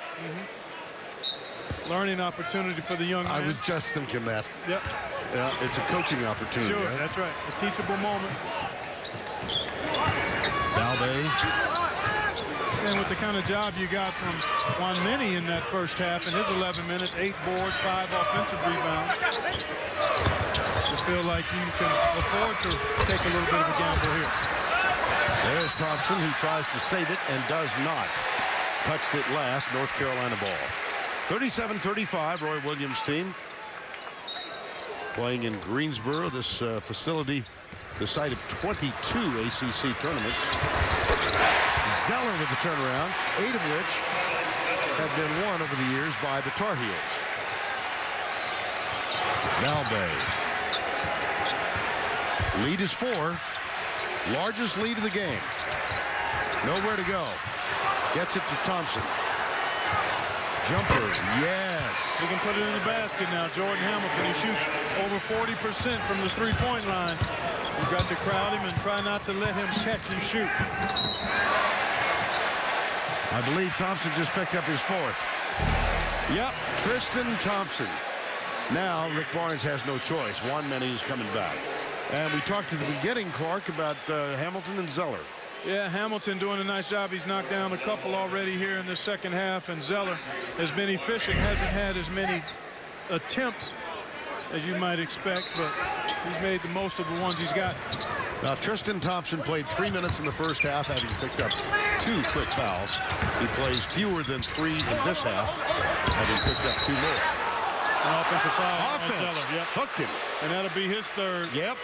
Learning opportunity for the young man. I was just thinking that. Yep. Yeah, it's a coaching opportunity. Sure, right? that's right. A teachable moment. Balbe. And with the kind of job you got from Juan Minnie in that first half, in his 11 minutes, 8 boards, 5 offensive rebounds. You feel like you can afford to take a little bit of a gamble here. There's Thompson, who tries to save it and does not. Touched it last, North Carolina ball. 37-35, Roy Williams' team. Playing in Greensboro, this facility, the site of 22 ACC tournaments. Zeller with the turnaround, 8 of which have been won over the years by the Tar Heels. Balbe. Lead is 4. Largest lead of the game. Nowhere to go. Gets it to Thompson. Jumper, yes. He can put it in the basket now. Jordan Hamilton, he shoots over 40% from the three-point line. You've got to crowd him and try not to let him catch and shoot. I believe Thompson just picked up his 4th. Yep, Tristan Thompson. Now Rick Barnes has no choice. Juan Minnie is coming back. And we talked at the beginning, Clark, about Hamilton and Zeller. Yeah, Hamilton doing a nice job. He's knocked down a couple already here in the second half, and Zeller has been efficient, hasn't had as many attempts as you might expect, but he's made the most of the ones he's got. Now, Tristan Thompson played 3 minutes in the first half, having picked up 2 quick fouls. He plays fewer than 3 in this half, having picked up 2 more. An offensive foul. Offense. Zeller, yep. Hooked him. And that'll be his third. Yep.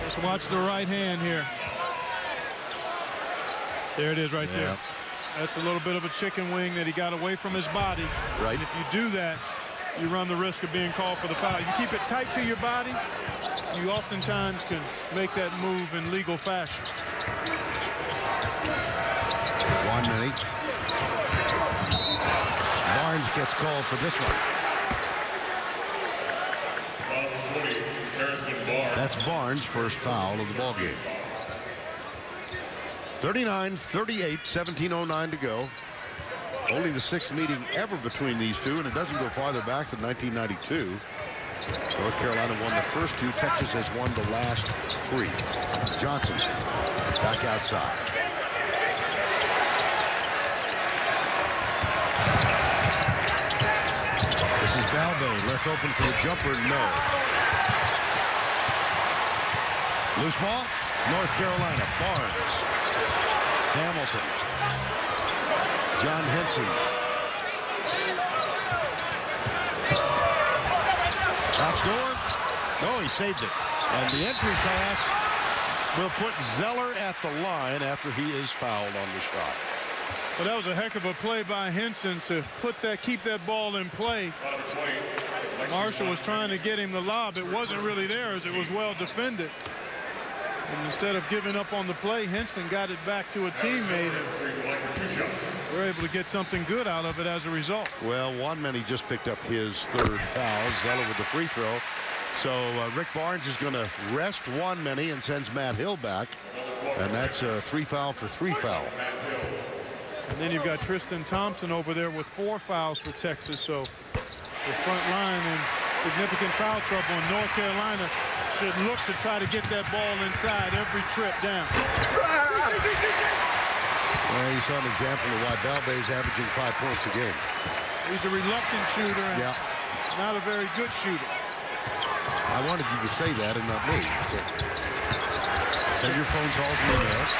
Let's watch the right hand here. There it is right there. Yep. That's a little bit of a chicken wing that he got away from his body. Right. And if you do that, you run the risk of being called for the foul. You keep it tight to your body, you oftentimes can make that move in legal fashion. 1 minute. Barnes gets called for this one. That's Barnes' first foul of the ball game. 39-38, 17:09 to go. Only the sixth meeting ever between these two, and it doesn't go farther back than 1992. North Carolina won the first two. Texas has won the last three. Johnson back outside. This is Balbe left open for the jumper. No. Loose ball. North Carolina. Barnes. Hamilton. John Henson. Backdoor. No, he saved it. And the entry pass will put Zeller at the line after he is fouled on the shot. Well, that was a heck of a play by Henson to keep that ball in play. Marshall was trying to get him the lob. It wasn't really there as it was well defended. And instead of giving up on the play, Henson got it back to a teammate. And we're able to get something good out of it as a result. Well, Wanmany just picked up his third foul. Zeller with the free throw. So Rick Barnes is going to rest Wanmany and sends Matt Hill back. And that's a 3 foul for 3 foul. And then you've got Tristan Thompson over there with 4 fouls for Texas. So the front line in significant foul trouble. And North Carolina should look to try to get that ball inside every trip down. Well, you saw an example of why Balbe is averaging 5 points a game. He's a reluctant shooter and Yeah. not a very good shooter. I wanted you to say that and not me. So, send your phone calls and emails.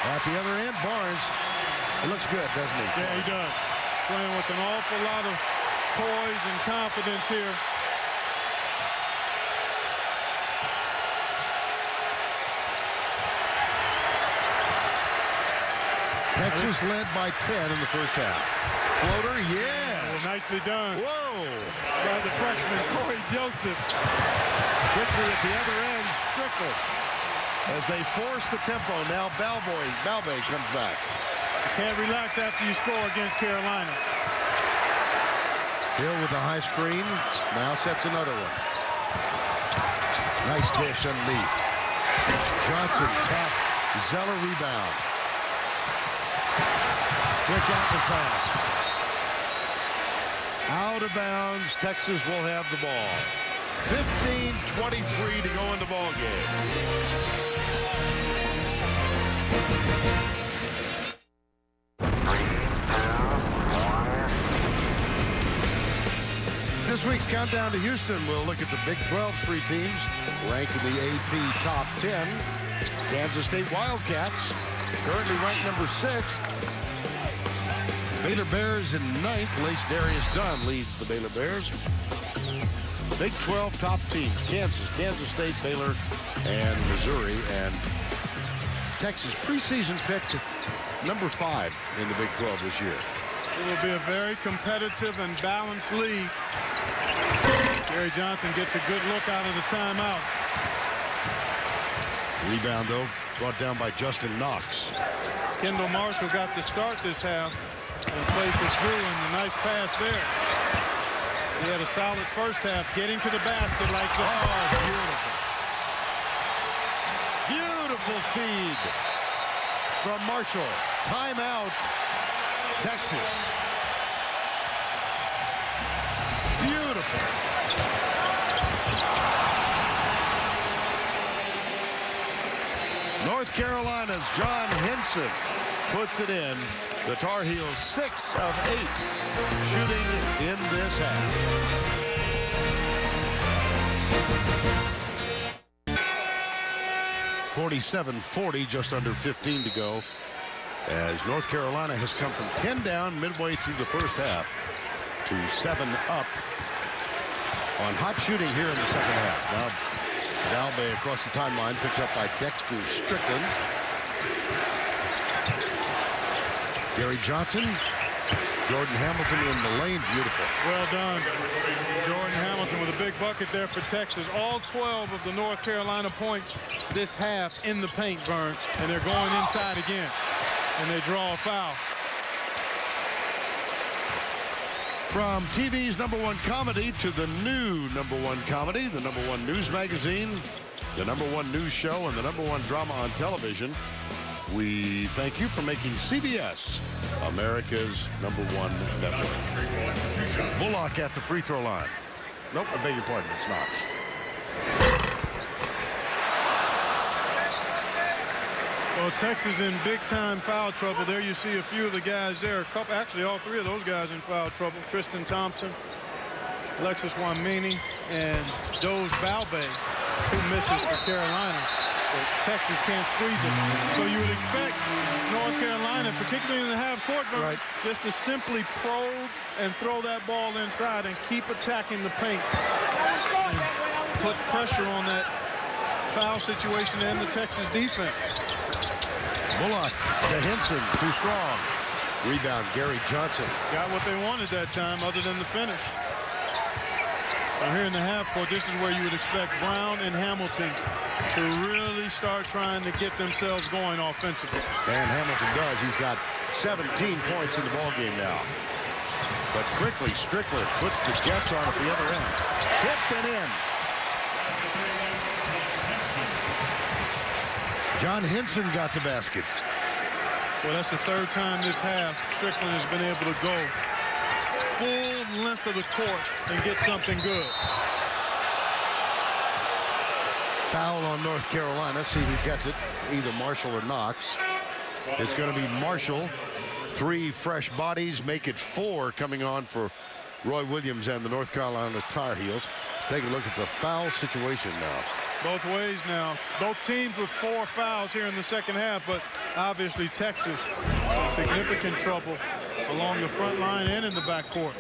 At the other end, Barnes. It looks good, doesn't he? Yeah, he does. Playing with an awful lot of poise and confidence here. Texas led by 10 in the first half. Floater, yes. Well, nicely done Whoa. by the freshman, Corey Joseph. Quickly at the other end, Strickland. As they force the tempo, now Balbe comes back. You can't relax after you score against Carolina. Hill with the high screen, now sets another one. Nice dish underneath. Johnson, tough. Zeller rebound. Quick out the pass. Out of bounds. Texas will have the ball. 15:23 to go in the ball game. This week's countdown to Houston, we'll look at the Big 12's 3 teams ranked in the AP top 10. Kansas State Wildcats, currently ranked number 6. Baylor Bears in 9th. Lace Darius Dunn leads the Baylor Bears. Big 12 top teams: Kansas State, Baylor, and Missouri. And Texas preseason picked number 5 in the Big 12 this year. It will be a very competitive and balanced league. Gary Johnson gets a good look out of the timeout. Rebound, though, brought down by Justin Knox. Kendall Marshall got the start this half and plays it through, and a nice pass there. He had a solid first half, getting to the basket like that. Oh, beautiful. Beautiful feed from Marshall. Timeout, Texas. Beautiful. North Carolina's John Henson puts it in. The Tar Heels 6 of 8 shooting in this half. .47-40, just under 15 to go. as North Carolina has come from 10 down midway through the first half to 7 up on hot shooting here in the second half. Now Balbe across the timeline, picked up by Dexter Strickland. Gary Johnson, Jordan Hamilton in the lane, beautiful. Well done. Jordan Hamilton with a big bucket there for Texas. All 12 of the North Carolina points this half in the paint, Vern, and they're going inside again. And they draw a foul. From TV's #1 comedy to the new #1 comedy, the #1 news magazine, the #1 news show, and the #1 drama on television, we thank you for making CBS America's #1 network. Bullock at the free throw line. Nope, I beg your pardon, it's Knox. Well, Texas in big-time foul trouble. There you see a few of the guys there. Actually, all three of those guys in foul trouble. Tristan Thompson, Alexis Wamini, and Doge Balbe. 2 misses for Carolina. But Texas can't squeeze it. So you would expect North Carolina, particularly in the half-court, right, just to simply probe and throw that ball inside and keep attacking the paint. And put pressure on that foul situation and the Texas defense. Bullock to Henson, too strong. Rebound, Gary Johnson. Got what they wanted that time, other than the finish. Now here in the half court, this is where you would expect Brown and Hamilton to really start trying to get themselves going offensively. And Hamilton does. He's got 17 points in the ballgame now. But quickly, Strickland puts the Jets on at the other end. Tipped and in. John Henson got the basket. Well, that's the 3rd time this half Strickland has been able to go full length of the court and get something good. Foul on North Carolina. See who gets it, either Marshall or Knox. It's going to be Marshall. 3 fresh bodies make it 4 coming on for Roy Williams and the North Carolina Tar Heels. Take a look at the foul situation now. Both ways now. Both teams with 4 fouls here in the second half, but obviously Texas in significant trouble along the front line and in the backcourt.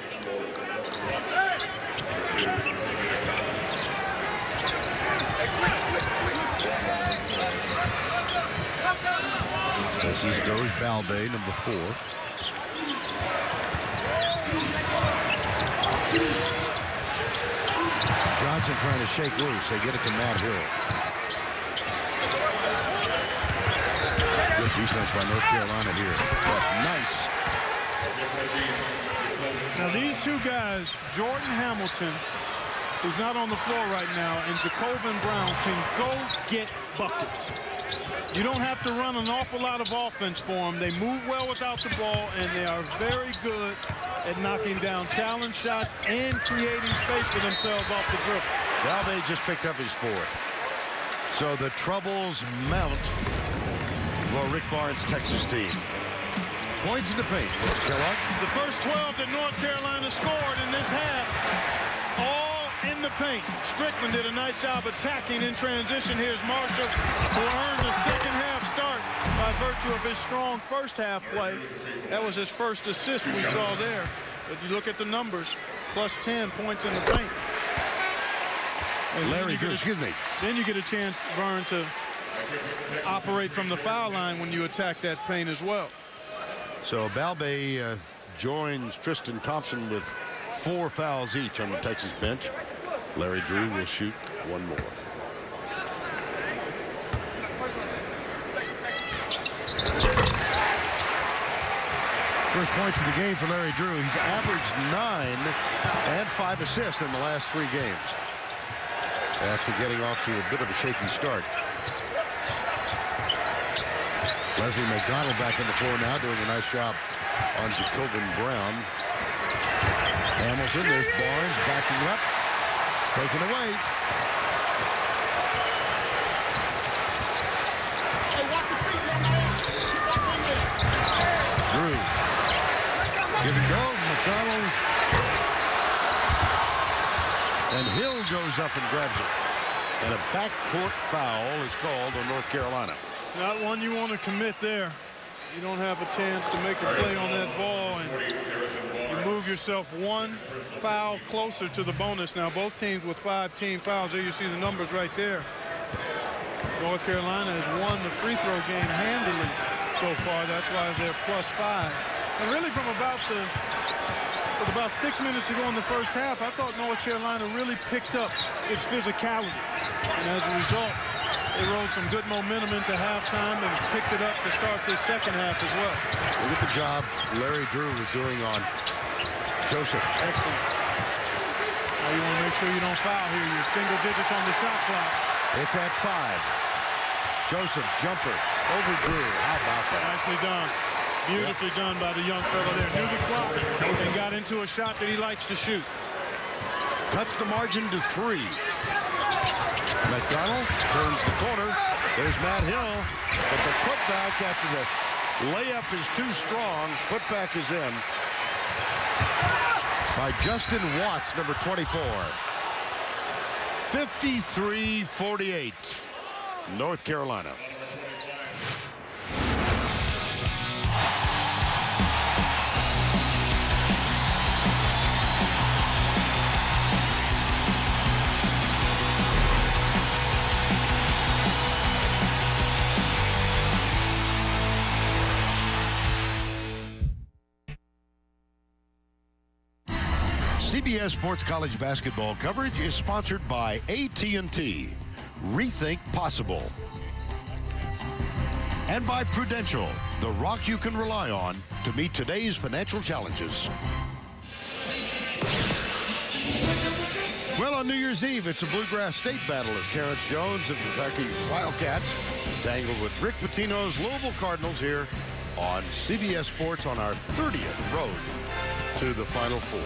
This is Doge Balbe, number 4. Johnson trying to shake loose. They get it to Matt Hill. Good defense by North Carolina here. But nice. Now these 2 guys, Jordan Hamilton, who's not on the floor right now, and Jacobin Brown, can go get buckets. You don't have to run an awful lot of offense for them. They move well without the ball, and they are very good at knocking down challenge shots and creating space for themselves off the dribble. Balbe just picked up his 4th. So the troubles mount for Rick Barnes' Texas team. Points in the paint. Coach Kellogg. The first 12 that North Carolina scored in this half, all in the paint. Strickland did a nice job attacking in transition. Here's Marshall, who earned a second half start by virtue of his strong first half play. That was his first assist we saw there. But you look at the numbers, plus 10 points in the paint. And Larry, excuse me. Then you get a chance, Vern, to operate from the foul line when you attack that paint as well. So Balbe joins Tristan Thompson with 4 fouls each on the Texas bench. Larry Drew will shoot 1 more. First points of the game for Larry Drew. He's averaged 9 and 5 assists in the last 3 games after getting off to a bit of a shaky start. Leslie McDonald back on the floor now, doing a nice job on Jacobin Brown. Hamilton, there's Barnes backing up, taken away. Drew, give and go, McDonald. And Hill goes up and grabs it. And a backcourt foul is called on North Carolina. Not one you want to commit there. You don't have a chance to make a play on that ball, and you move yourself one foul closer to the bonus. Now, both teams with 5 team fouls. There you see the numbers right there. North Carolina has won the free throw game handily so far. That's why they're +5. And really with about 6 minutes to go in the first half, I thought North Carolina really picked up its physicality. And as a result, they rode some good momentum into halftime and picked it up to start this second half as well. Look at the job Larry Drew was doing on Joseph. Excellent. Now you want to make sure you don't foul here. You're single digits on the shot clock. It's at 5. Joseph, jumper, over Drew. How about that? Nicely done. Beautifully done by the young fellow there. Knew the clock and got into a shot that he likes to shoot. Cuts the margin to 3. McDonald turns the corner. There's Matt Hill. But the putback after the layup is too strong. Putback is in by Justin Watts, number 24. 53-48. North Carolina. CBS Sports College basketball coverage is sponsored by AT&T. Rethink possible. And by Prudential, the rock you can rely on to meet today's financial challenges. Well, on New Year's Eve, it's a Bluegrass State battle as Terrence Jones and Kentucky Wildcats tangle with Rick Pitino's Louisville Cardinals here on CBS Sports on our 30th road to the Final Four.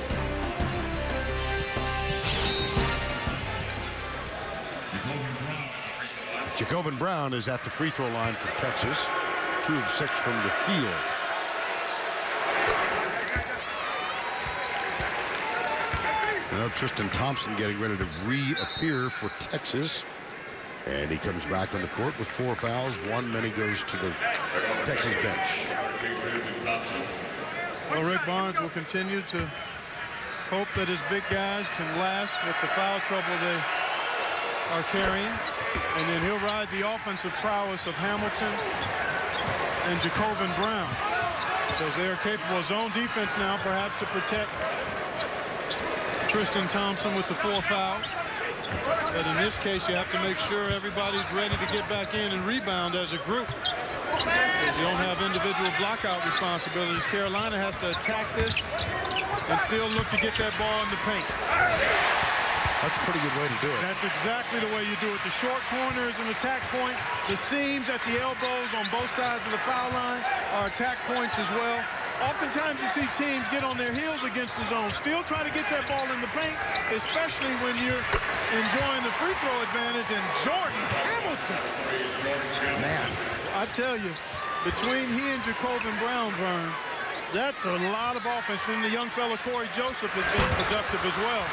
Jacobin Brown is at the free throw line for Texas. 2 of 6 from the field. Now Tristan Thompson getting ready to reappear for Texas. And he comes back on the court with 4 fouls. 1, then he goes to the Texas bench. Well, Rick Barnes will continue to hope that his big guys can last with the foul trouble they are carrying. And then he'll ride the offensive prowess of Hamilton and Jacobin Brown. Because they are capable of zone defense now, perhaps to protect Tristan Thompson with the 4 fouls. But in this case, you have to make sure everybody's ready to get back in and rebound as a group. Because you don't have individual blockout responsibilities. Carolina has to attack this and still look to get that ball in the paint. That's a pretty good way to do it. That's exactly the way you do it. The short corner is an attack point. The seams at the elbows on both sides of the foul line are attack points as well. Oftentimes you see teams get on their heels against the zone, still trying to get that ball in the paint, especially when you're enjoying the free throw advantage. And Jordan Hamilton. Man. I tell you, between he and Jacobin Brown, Vern, that's a lot of offense. And the young fellow Corey Joseph has been productive as well.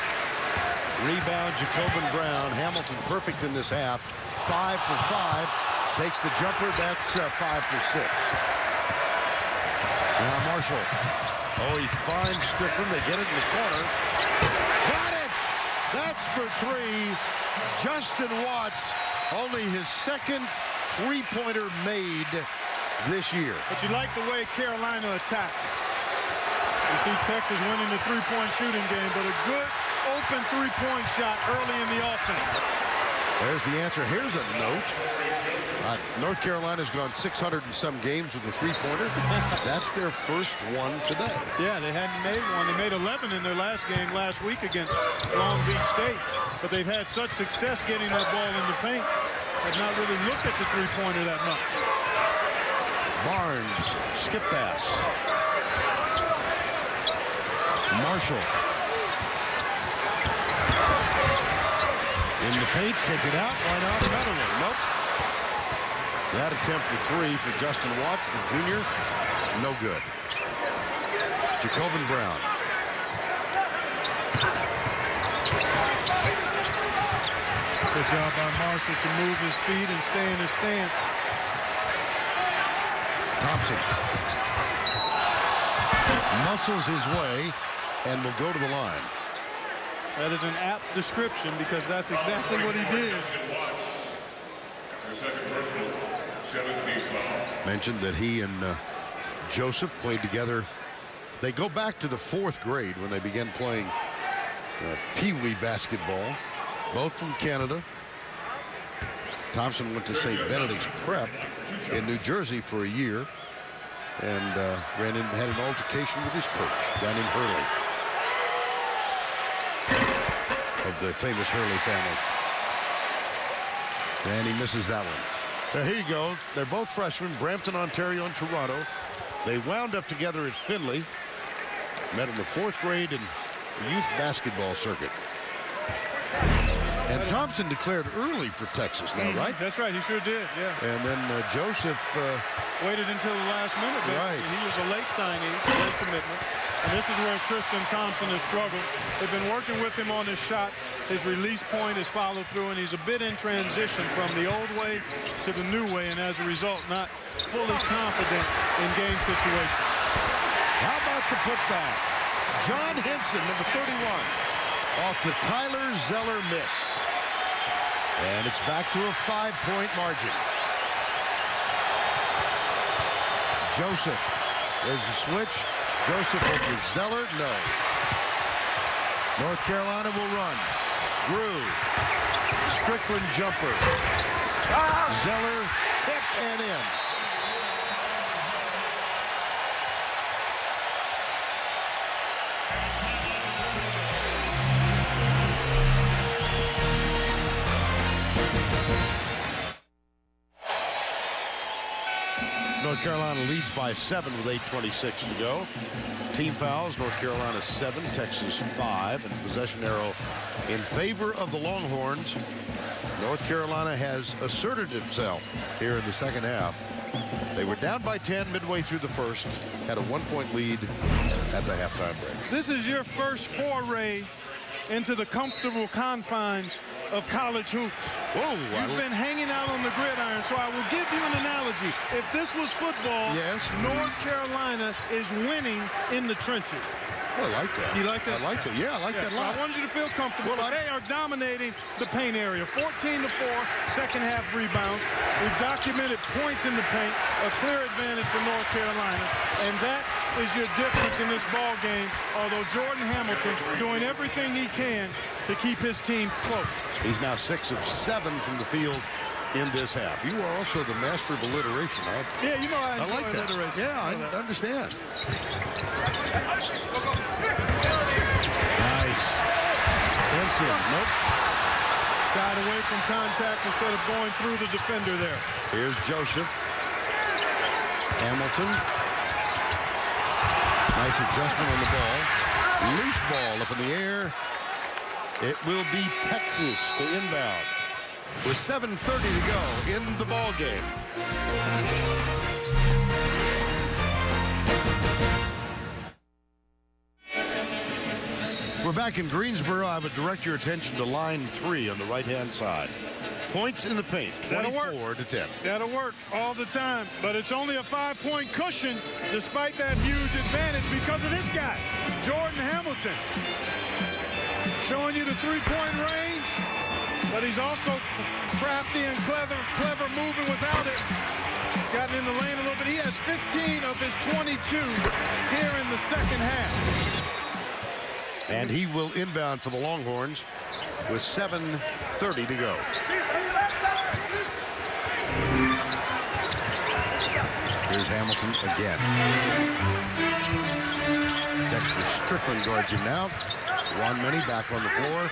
Rebound, Jacobin Brown. Hamilton perfect in this half. 5 for 5. Takes the jumper. That's 5 for 6. Now Marshall. Oh, he finds Strickland. They get it in the corner. Got it! That's for 3. Justin Watts, only his second three-pointer made this year. But you like the way Carolina attacked. You see Texas winning the three-point shooting game, but a good open three-point shot early in the offense. There's the answer. Here's a note. North Carolina's gone 600 and some games with a three-pointer. That's their first one today. Yeah, they hadn't made one. They made 11 in their last game last week against Long Beach State. But they've had such success getting that ball in the paint. Have not really looked at the three-pointer that much. Barnes, skip pass. Marshall. In the paint, kick it out. Why not another one? Nope. That attempt for 3 for Justin Watts, the junior. No good. Jacobin Brown. Good job by Marshall to move his feet and stay in his stance. Thompson muscles his way and will go to the line. That is an apt description because that's exactly what he did. Your second personal, 17 foul. Mentioned that he and Joseph played together. They go back to the 4th grade when they began playing pee-wee basketball, both from Canada. Thompson went to St. Benedict's Prep in New Jersey for a year and had an altercation with his coach, a guy named Hurley, of the famous Hurley family. And he misses that one. Here you go. They're both freshmen, Brampton, Ontario, and Toronto. They wound up together at Findlay, met in the 4th grade and youth basketball circuit. And Thompson declared early for Texas now, right? That's right. He sure did, yeah. And then Joseph waited until the last minute, basically. Right. He was a late signee, late commitment. And this is where Tristan Thompson has struggled. They've been working with him on his shot. His release point is followed through, and he's a bit in transition from the old way to the new way, and as a result, not fully confident in game situations. How about the putback? John Henson, number 31, off the Tyler Zeller miss. And it's back to a 5-point margin. Joseph, there's a switch. Joseph over Zeller, no. North Carolina will run. Drew, Strickland jumper. Zeller, tip and in. North Carolina leads by 7 with 8:26 to go. Team fouls, North Carolina 7, Texas 5, and possession arrow in favor of the Longhorns. North Carolina has asserted itself here in the second half. They were down by 10 midway through the first, had a 1-point lead at the halftime break. This is your first foray into the comfortable confines of college hoops. Whoa! You've been hanging out on the gridiron, so I will give you an analogy. If this was football, yes, North Carolina is winning in the trenches. I like that. You like that? I like that. Yeah, I like that a So lot. I want you to feel comfortable. Well, they are dominating the paint area. 14-4, second half rebounds. We've documented points in the paint, a clear advantage for North Carolina, and that is your difference in this ball game. Although Jordan Hamilton doing everything he can to keep his team close. He's now 6 of 7 from the field in this half. You are also the master of alliteration. Yeah, you know I enjoy like that. alliteration. Yeah, I understand. Nice. Henson, nope. Shied away from contact instead of going through the defender there. Here's Joseph. Hamilton. Nice adjustment on the ball. Loose ball up in the air. It will be Texas to inbound with 7:30 to go in the ball game. We're back in Greensboro. I would direct your attention to line 3 on the right-hand side. Points in the paint, 24 to 10. That'll work all the time, but it's only a 5-point cushion despite that huge advantage because of this guy, Jordan Hamilton. Showing you the three-point range, but he's also crafty and clever moving without it. He's gotten in the lane a little bit. He has 15 of his 22 here in the second half. And he will inbound for the Longhorns with 7:30 to go. Here's Hamilton again. Dexter Strickland guards him now. Juan Many back on the floor.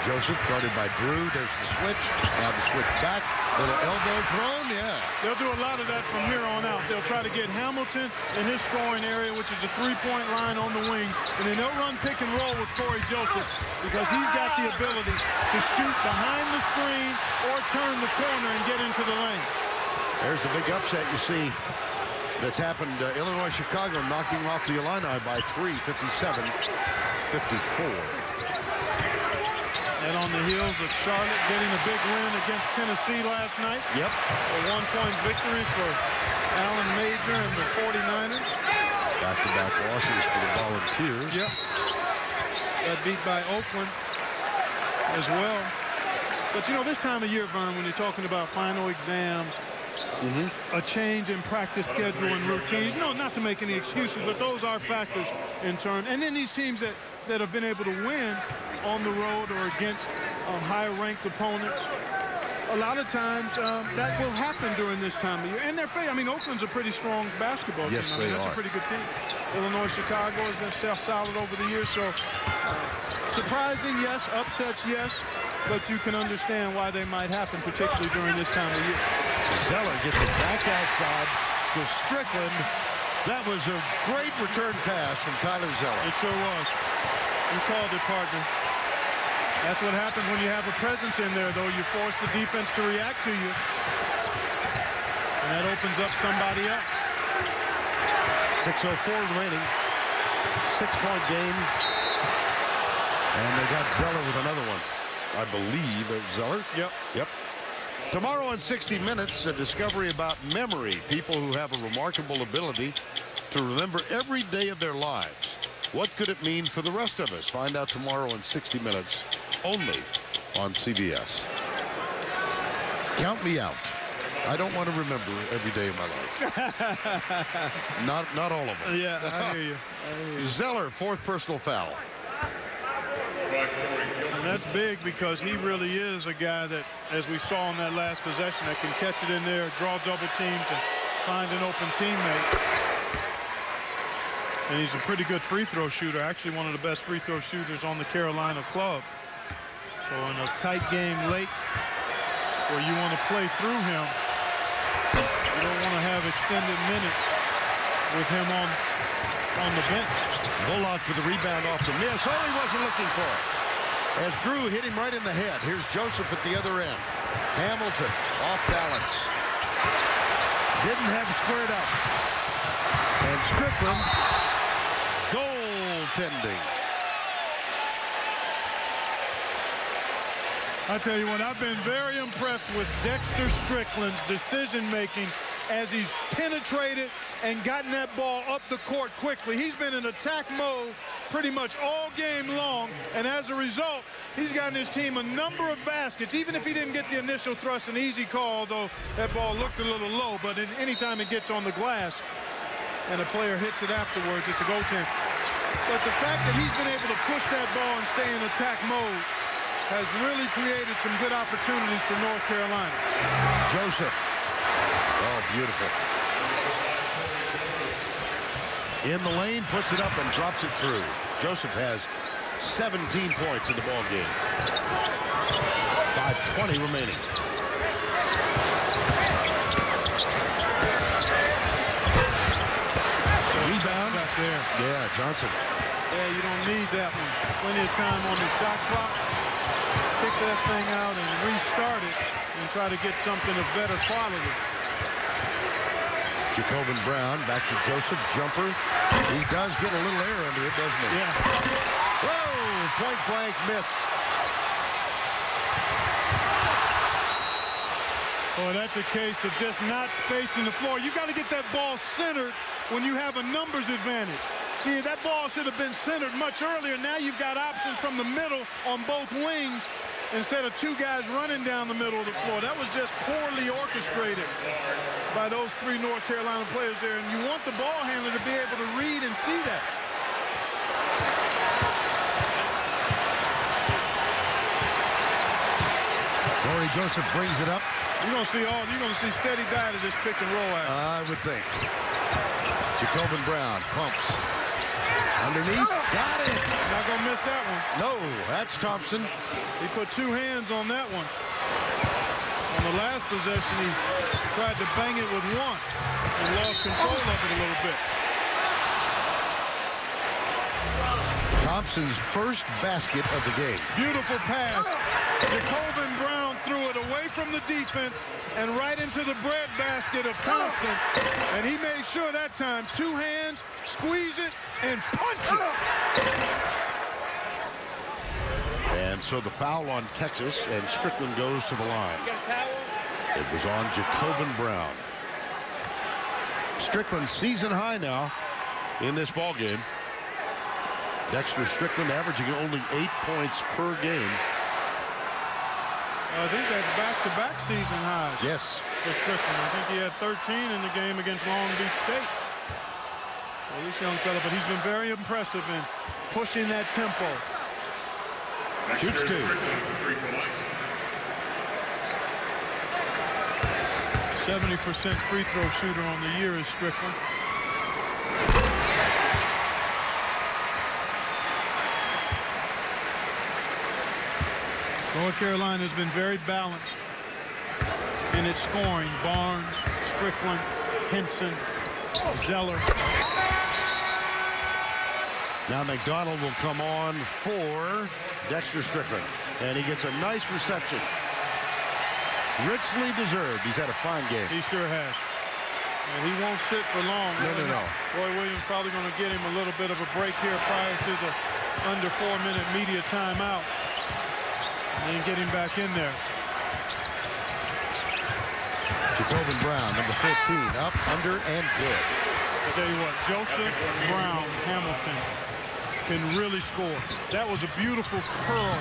Joseph guarded by Drew. There's the switch. Now the switch back. Little elbow thrown, yeah. They'll do a lot of that from here on out. They'll try to get Hamilton in his scoring area, which is a three-point line on the wing. And then they'll run pick and roll with Corey Joseph because he's got the ability to shoot behind the screen or turn the corner and get into the lane. There's the big upset you see that's happened. Illinois-Chicago knocking off the Illini by 3, 57-54. And on the heels of Charlotte getting a big win against Tennessee last night. Yep. A one-point victory for Allen Major and the 49ers. Back-to-back losses for the Volunteers. Yep. Got beat by Oakland as well. But, you know, this time of year, Vern, when you're talking about final exams, a change in practice schedule and routines. No, not to make any excuses, but those are factors in turn. And then these teams that have been able to win on the road or against higher-ranked opponents, a lot of times that will happen during this time of year. And I mean, Oakland's a pretty strong basketball team. Yes, I mean, they that's are. a pretty good team. Illinois, Chicago has been solid over the years. So surprising, yes. Upsets, yes. But you can understand why they might happen, particularly during this time of year. Zeller gets it back outside to Strickland. That was a great return pass from Tyler Zeller. It sure was. You called it, partner. That's what happens when you have a presence in there, though. You force the defense to react to you. And that opens up somebody else. 6:04 remaining. 6-point game. And they got Zeller with another one. I believe Zeller. Yep. Tomorrow in 60 Minutes, a discovery about memory. People who have a remarkable ability to remember every day of their lives. What could it mean for the rest of us? Find out tomorrow in 60 Minutes, only on CBS. Count me out. I don't want to remember every day of my life. not all of them. Yeah, I hear you. Zeller, fourth personal foul. And that's big because he really is a guy that, as we saw in that last possession, that can catch it in there, draw double teams, and find an open teammate. And he's a pretty good free throw shooter, actually one of the best free throw shooters on the Carolina club. So in a tight game late where you want to play through him, you don't want to have extended minutes with him on the bench. Bullock with the rebound off the miss. Oh, he wasn't looking for it. As Drew hit him right in the head. Here's Joseph at the other end. Hamilton off balance. Didn't have squared up. And Strickland goaltending. I tell you what, I've been very impressed with Dexter Strickland's decision-making as he's penetrated and gotten that ball up the court quickly. He's been in attack mode pretty much all game long, and as a result, he's gotten his team a number of baskets, even if he didn't get the initial thrust, an easy call, though that ball looked a little low, but anytime it gets on the glass and a player hits it afterwards, it's a goaltend. But the fact that he's been able to push that ball and stay in attack mode has really created some good opportunities for North Carolina. Joseph. Oh, beautiful. In the lane, puts it up and drops it through. Joseph has 17 points in the ball game. 5:20 remaining. Rebound. Back there. Yeah, Johnson. Yeah, you don't need that one. Plenty of time on the shot clock. Pick that thing out and restart it and try to get something of better quality. Jacobin Brown back to Joseph. Jumper. He does get a little air under it, doesn't he? Yeah. Whoa! Point blank miss. Boy, that's a case of just not spacing the floor. You got to get that ball centered when you have a numbers advantage. See, that ball should have been centered much earlier. Now you've got options from the middle on both wings instead of two guys running down the middle of the floor. That was just poorly orchestrated by those three North Carolina players there. And you want the ball handler to be able to read and see that. Corey Joseph brings it up. You're gonna see steady diet of this pick and roll action. I would think. Jacobin Brown pumps. Underneath. Got it. Not gonna miss that one. No, that's Thompson. He put two hands on that one. On the last possession, he tried to bang it with one and lost control of it a little bit. Thompson's first basket of the game. Beautiful pass. Jacobin Brown threw it away from the defense and right into the breadbasket of Thompson. And he made sure that time, two hands, squeeze it, and punch it. And So the foul on Texas, and Strickland goes to the line. It was on Jacobin Brown. Strickland season high now in this ball game. Dexter Strickland averaging only 8 points per game. I think that's back-to-back season highs. Yes. For Strickland. I think he had 13 in the game against Long Beach State. Well, this young fella, but he's been very impressive in pushing that tempo. Shoots two. 70% free throw shooter on the year is Strickland. North Carolina has been very balanced in its scoring. Barnes, Strickland, Henson, Zeller. Now McDonald will come on for Dexter Strickland, and he gets a nice reception. Richly deserved. He's had a fine game. He sure has. And he won't sit for long. No. Roy Williams probably going to get him a little bit of a break here prior to the under 4-minute media timeout. And then get him back in there. Jacobin Brown, number 15, up, under, and good. I'll tell you what, Joseph Brown Hamilton can really score. That was a beautiful curl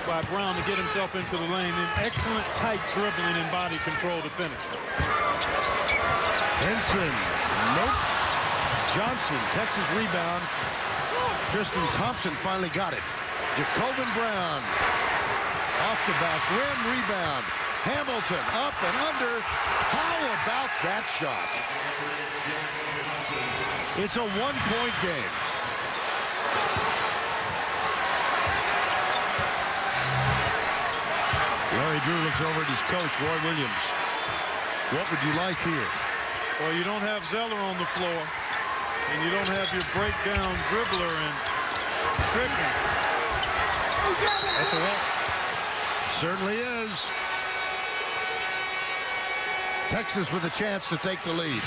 by Brown to get himself into the lane. And excellent tight dribbling and body control to finish. Henson, nope. Johnson, Texas rebound. Tristan Thompson finally got it. Jacobin Brown. Off the back rim, rebound. Hamilton up and under. How about that shot? It's a one-point game. Larry Drew looks over at his coach, Roy Williams. What would you like here? Well, you don't have Zeller on the floor, and you don't have your breakdown dribbler and Strickland. That's a lot. Certainly is. Texas with a chance to take the lead.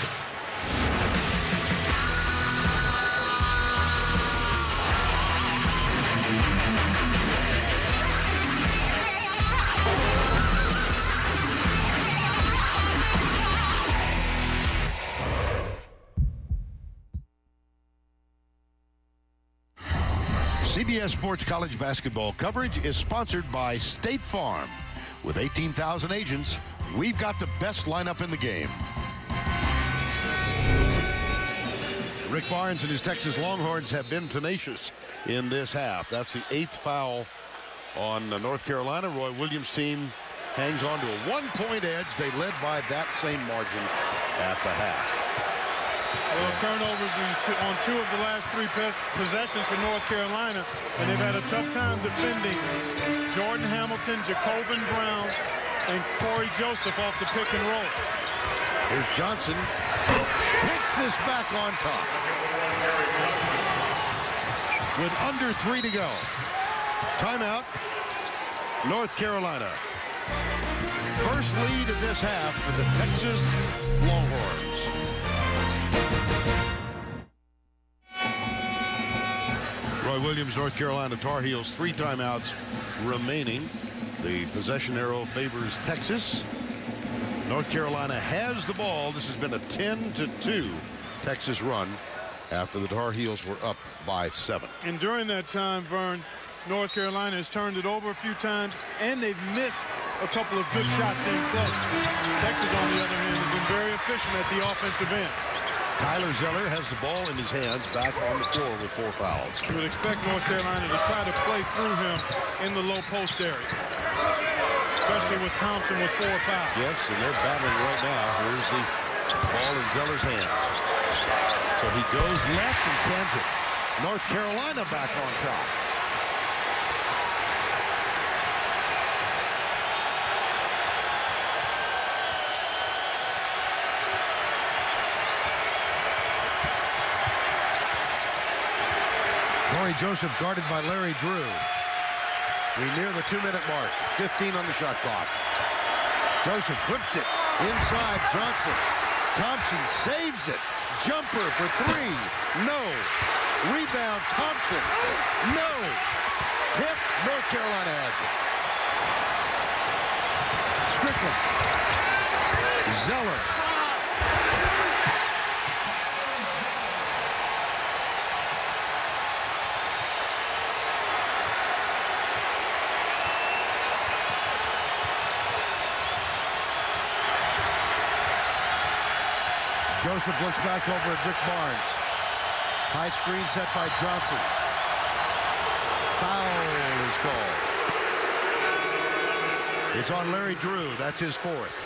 CBS Sports College basketball coverage is sponsored by State Farm. With 18,000 agents, we've got the best lineup in the game. Rick Barnes and his Texas Longhorns have been tenacious in this half. That's the 8th foul on North Carolina. Roy Williams' team hangs on to a one-point edge. They led by that same margin at the half. Well, turnovers on 2 of the last 3 possessions for North Carolina, and they've had a tough time defending Jordan Hamilton, Jacobin Brown, and Corey Joseph off the pick and roll. Here's Johnson. Takes this back on top. With under 3 to go. Timeout, North Carolina. First lead of this half for the Texas Longhorns. Roy Williams, North Carolina Tar Heels, 3 timeouts remaining. The possession arrow favors Texas. North Carolina has the ball. This has been a 10-2 Texas run after the Tar Heels were up by 7. And during that time, Vern, North Carolina has turned it over a few times, and they've missed a couple of good shots in close. Texas, on the other hand, has been very efficient at the offensive end. Tyler Zeller has the ball in his hands, back on the floor with 4 fouls. You would expect North Carolina to try to play through him in the low post area, especially with Thompson with 4 fouls. Yes, and they're battling right now. Here's the ball in Zeller's hands. So he goes left and cans it. North Carolina back on top. Corey Joseph guarded by Larry Drew. We near the 2-minute mark. 15 on the shot clock. Joseph whips it inside Johnson. Thompson saves it. Jumper for 3. No. Rebound Thompson. No. tip. North Carolina has it. Strickland. Zeller. Joseph looks back over at Rick Barnes. High screen set by Johnson. Foul is called. It's on Larry Drew. That's his fourth.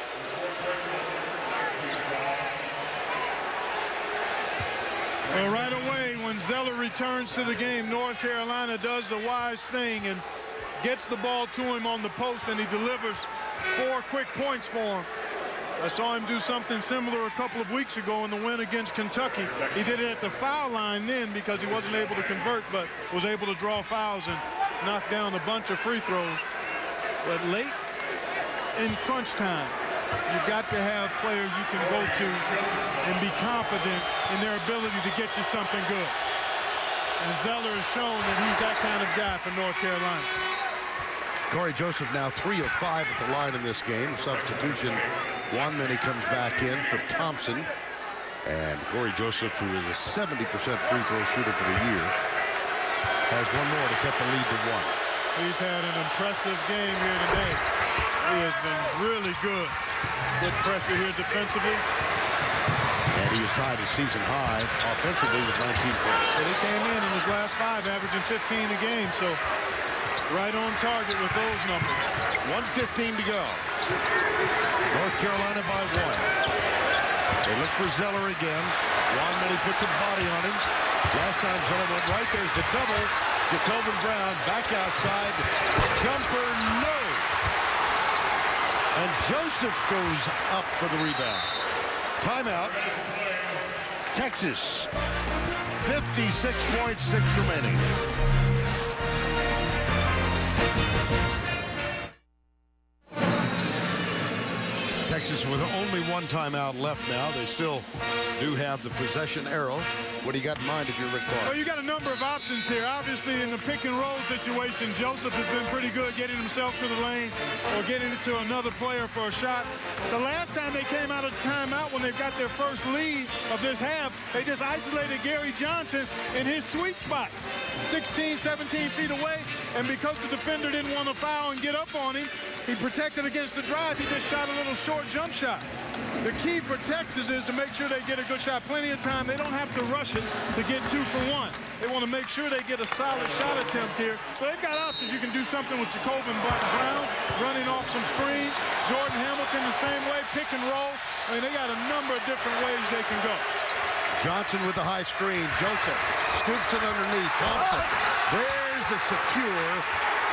Well, right away, when Zeller returns to the game, North Carolina does the wise thing and gets the ball to him on the post, and he delivers 4 quick points for him. I saw him do something similar a couple of weeks ago in the win against Kentucky. He did it at the foul line then because he wasn't able to convert, but was able to draw fouls and knock down a bunch of free throws. But late in crunch time, you've got to have players you can go to and be confident in their ability to get you something good. And Zeller has shown that he's that kind of guy for North Carolina. Corey Joseph now 3 of 5 at the line in this game. Substitution, Wanmany comes back in for Thompson. And Corey Joseph, who is a 70% free throw shooter for the year, has one more to cut the lead to 1. He's had an impressive game here today. He has been really good. Good pressure here defensively. And he is tied a season high offensively with 19 points. So he came in his last 5, averaging 15 a game. So right on target with those numbers. 1:15 to go. North Carolina by 1. They look for Zeller again. Wanmany puts a body on him. Last time Zeller went right. There's the double. Jacobin Brown back outside. Jumper, no. And Joseph goes up for the rebound. Timeout. Texas. 56.6 remaining. Texas with only 1 timeout left now. They still do have the possession arrow. What do you got in mind if you're Rick Barnes? Well, you got a number of options here. Obviously, in the pick and roll situation, Joseph has been pretty good getting himself to the lane or getting it to another player for a shot. The last time they came out of timeout when they've got their first lead of this half, they just isolated Gary Johnson in his sweet spot, 16, 17 feet away. And because the defender didn't want to foul and get up on him, he protected against the drive. He just shot a little short jump shot. The key for Texas is to make sure they get a good shot. Plenty of time. They don't have to rush it to get 2 for 1. They want to make sure they get a solid shot attempt here. So they've got options. You can do something with Jacobin Brown, running off some screens. Jordan Hamilton the same way, pick and roll. I mean, they got a number of different ways they can go. Johnson with the high screen. Joseph scoops it underneath. Thompson. There's a secure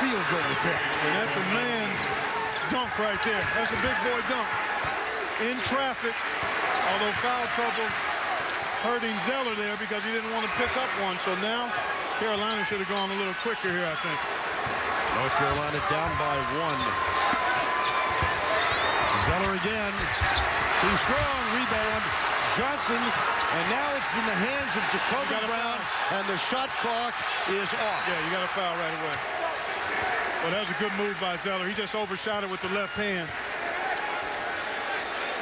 field goal attempt. And that's a man's dunk right there. That's a big boy dunk. In traffic, although foul trouble hurting Zeller there because he didn't want to pick up one. So now Carolina should have gone a little quicker here, I think. North Carolina down by 1. Zeller again. Too strong. Rebound. Johnson. And now it's in the hands of Jacobin Brown. And the shot clock is off. Yeah, you got to foul right away. Well, that was a good move by Zeller. He just overshot it with the left hand.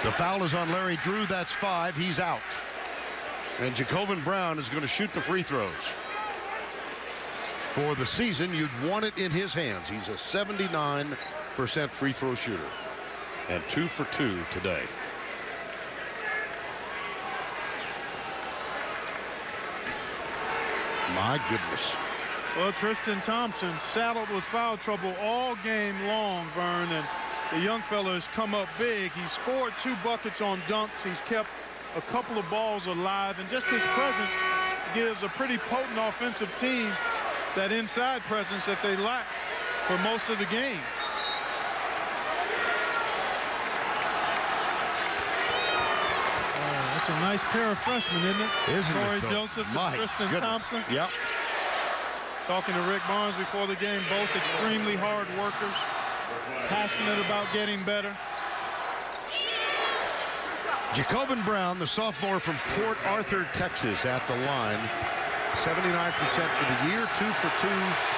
The foul is on Larry Drew. That's 5. He's out. And Jacobin Brown is going to shoot the free throws. For the season, you'd want it in his hands. He's a 79% free throw shooter. And 2 for 2 today. My goodness. Well, Tristan Thompson saddled with foul trouble all game long, Vern, and the young fella has come up big. He scored 2 buckets on dunks. He's kept a couple of balls alive, and just his presence gives a pretty potent offensive team that inside presence that they lack for most of the game. That's a nice pair of freshmen, isn't it? Isn't Corey it, though? Joseph and Tristan Thompson. Yep. Talking to Rick Barnes before the game, both extremely hard workers, passionate about getting better. Jacobin Brown, the sophomore from Port Arthur, Texas, at the line. 79% for the year, 2 for 2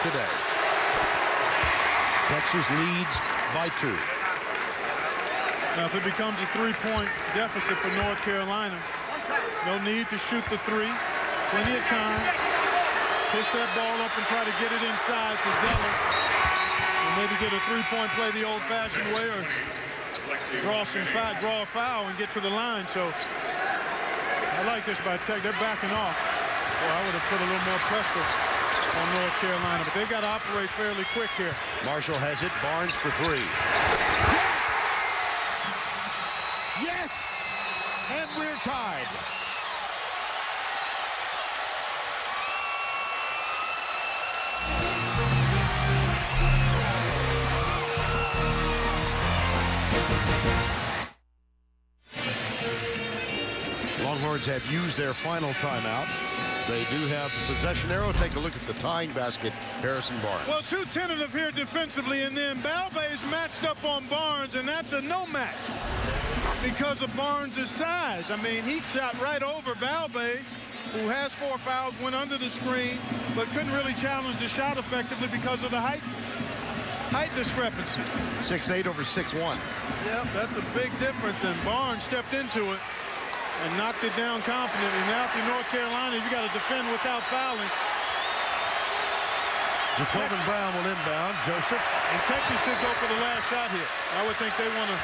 today. Texas leads by 2. Now, if it becomes a 3-point deficit for North Carolina, no need to shoot the 3. Plenty of time. Push that ball up and try to get it inside to Zeller. And maybe get a 3-point play the old-fashioned way, or draw a foul and get to the line. So I like this by Tech. They're backing off. Well, I would have put a little more pressure on North Carolina, but they've got to operate fairly quick here. Marshall has it. Barnes for 3. Yes! And we're tied. Longhorns have used their final timeout. They do have the possession arrow. Take a look at the tying basket, Harrison Barnes. Well, too tentative here defensively, and then Balbe's matched up on Barnes, and that's a no match because of Barnes' size. I mean, he shot right over Balbe, who has 4 fouls, went under the screen, but couldn't really challenge the shot effectively because of the height discrepancy. 6'8" over 6'1". Yep, that's a big difference, and Barnes stepped into it and knocked it down confidently. Now, if you're North Carolina, you got to defend without fouling. Jacobin Brown will inbound. Joseph. And Texas should go for the last shot here. I would think they want to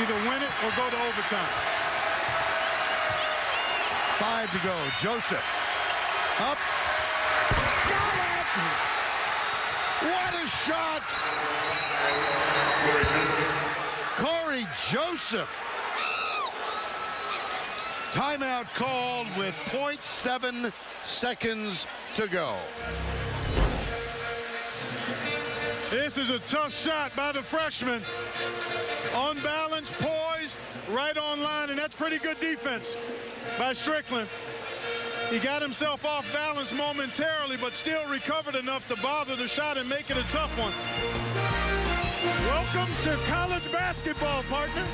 either win it or go to overtime. 5 to go. Joseph. Up. Got it! What a shot! Corey Joseph. Timeout called with 0.7 seconds to go. This is a tough shot by the freshman. Unbalanced, poised, right on line, and that's pretty good defense by Strickland. He got himself off balance momentarily, but still recovered enough to bother the shot and make it a tough one. Welcome to college basketball, partner.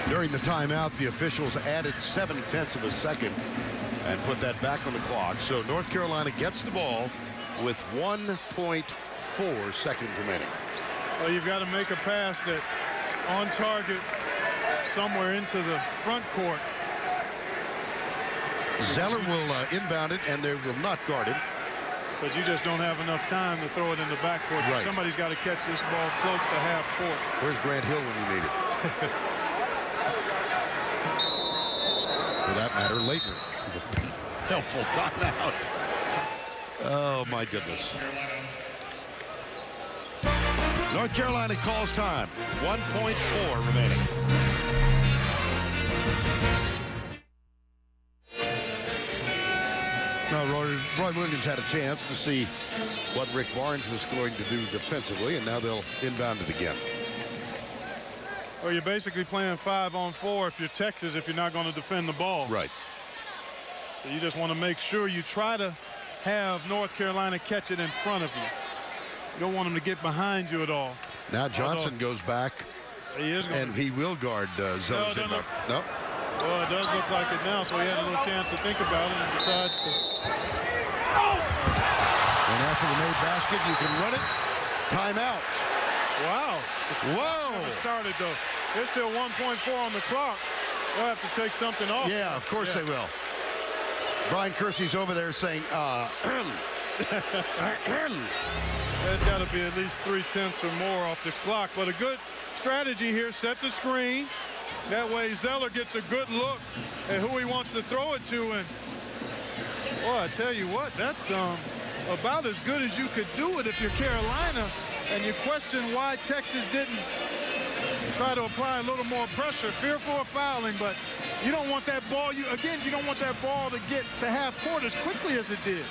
During the timeout, the officials added 0.7 of a second and put that back on the clock. So North Carolina gets the ball with 1.4 seconds remaining. Well, you've got to make a pass that on target somewhere into the front court. Zeller will inbound it, and they will not guard it. But you just don't have enough time to throw it in the backcourt. Right. Somebody's got to catch this ball close to half court. Where's Grant Hill when you need it? For that matter, later. Helpful timeout. Oh, my goodness. North Carolina calls time. 1.4 remaining. Now, Roy Williams had a chance to see what Rick Barnes was going to do defensively, and now they'll inbound it again. Well, you're basically playing 5-on-4 if you're Texas, if you're not going to defend the ball. Right. So you just want to make sure you try to have North Carolina catch it in front of you. You don't want them to get behind you at all. Now Johnson goes back, he is going and he will guard Zeller's inbound. No? Well, it does look like it now, so he had a little chance to think about it and decides to. And after the made basket, you can run it. Timeout. Wow. Whoa. It started, though. There's still 1.4 on the clock. They'll have to take something off. Yeah, of course they will. Brian Kersey's over there saying, There's got to be at least 3/10 or more off this clock. But a good strategy here, set the screen. That way Zeller gets a good look at who he wants to throw it to. And, boy, I tell you what, that's about as good as you could do it if you're Carolina. And you question why Texas didn't try to apply a little more pressure. Fearful of fouling, but you don't want that ball. You don't want that ball to get to half court as quickly as it did.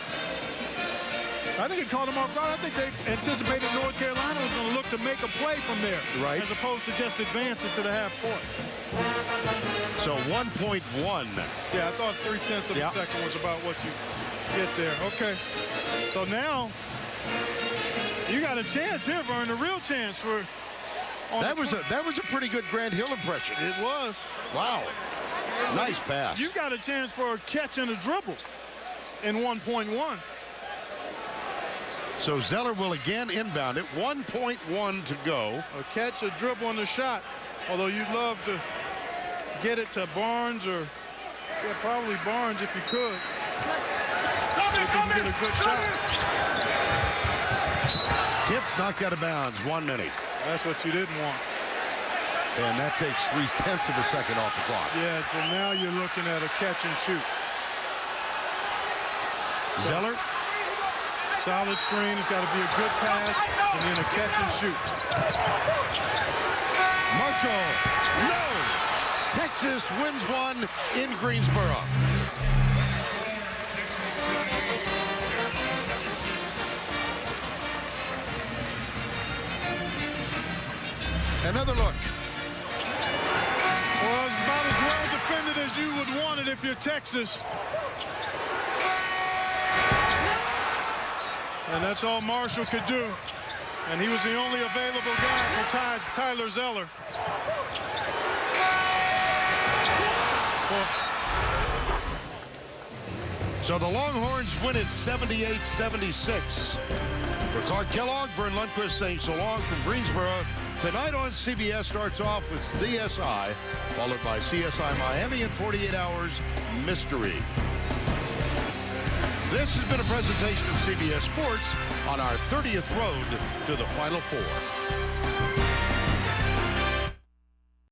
I think it caught them off guard. I think they anticipated North Carolina was going to look to make a play from there. Right. As opposed to just advance it to the half court. So 1.1. Yeah, I thought 0.3 of a second was about what you get there. Okay. So now you got a chance here, Vern, a real chance for. That was a pretty good Grant Hill impression. It was. Wow. Nice pass. You got a chance for a catch and a dribble in 1.1. So Zeller will again inbound it. 1.1 to go. A catch, a dribble, and a shot. Although you'd love to get it to Barnes or, yeah, probably Barnes if you could. If you can get a good shot. Tip knocked out of bounds. 1 minute. That's what you didn't want. And that takes 0.3 of a second off the clock. Yeah, so now you're looking at a catch and shoot. Zeller. Solid screen. It's got to be a good pass and then a catch and shoot. Marshall. No. Texas wins one in Greensboro. Another look. Well, it's about as well defended as you would want it if you're Texas. And that's all Marshall could do. And he was the only available guy for Tyler Zeller. So the Longhorns win it 78-76. For Clark Kellogg, Vern Lundquist saying so long from Greensboro. Tonight on CBS starts off with CSI, followed by CSI Miami in 48 Hours Mystery. This has been a presentation of CBS Sports on our 30th road to the Final Four.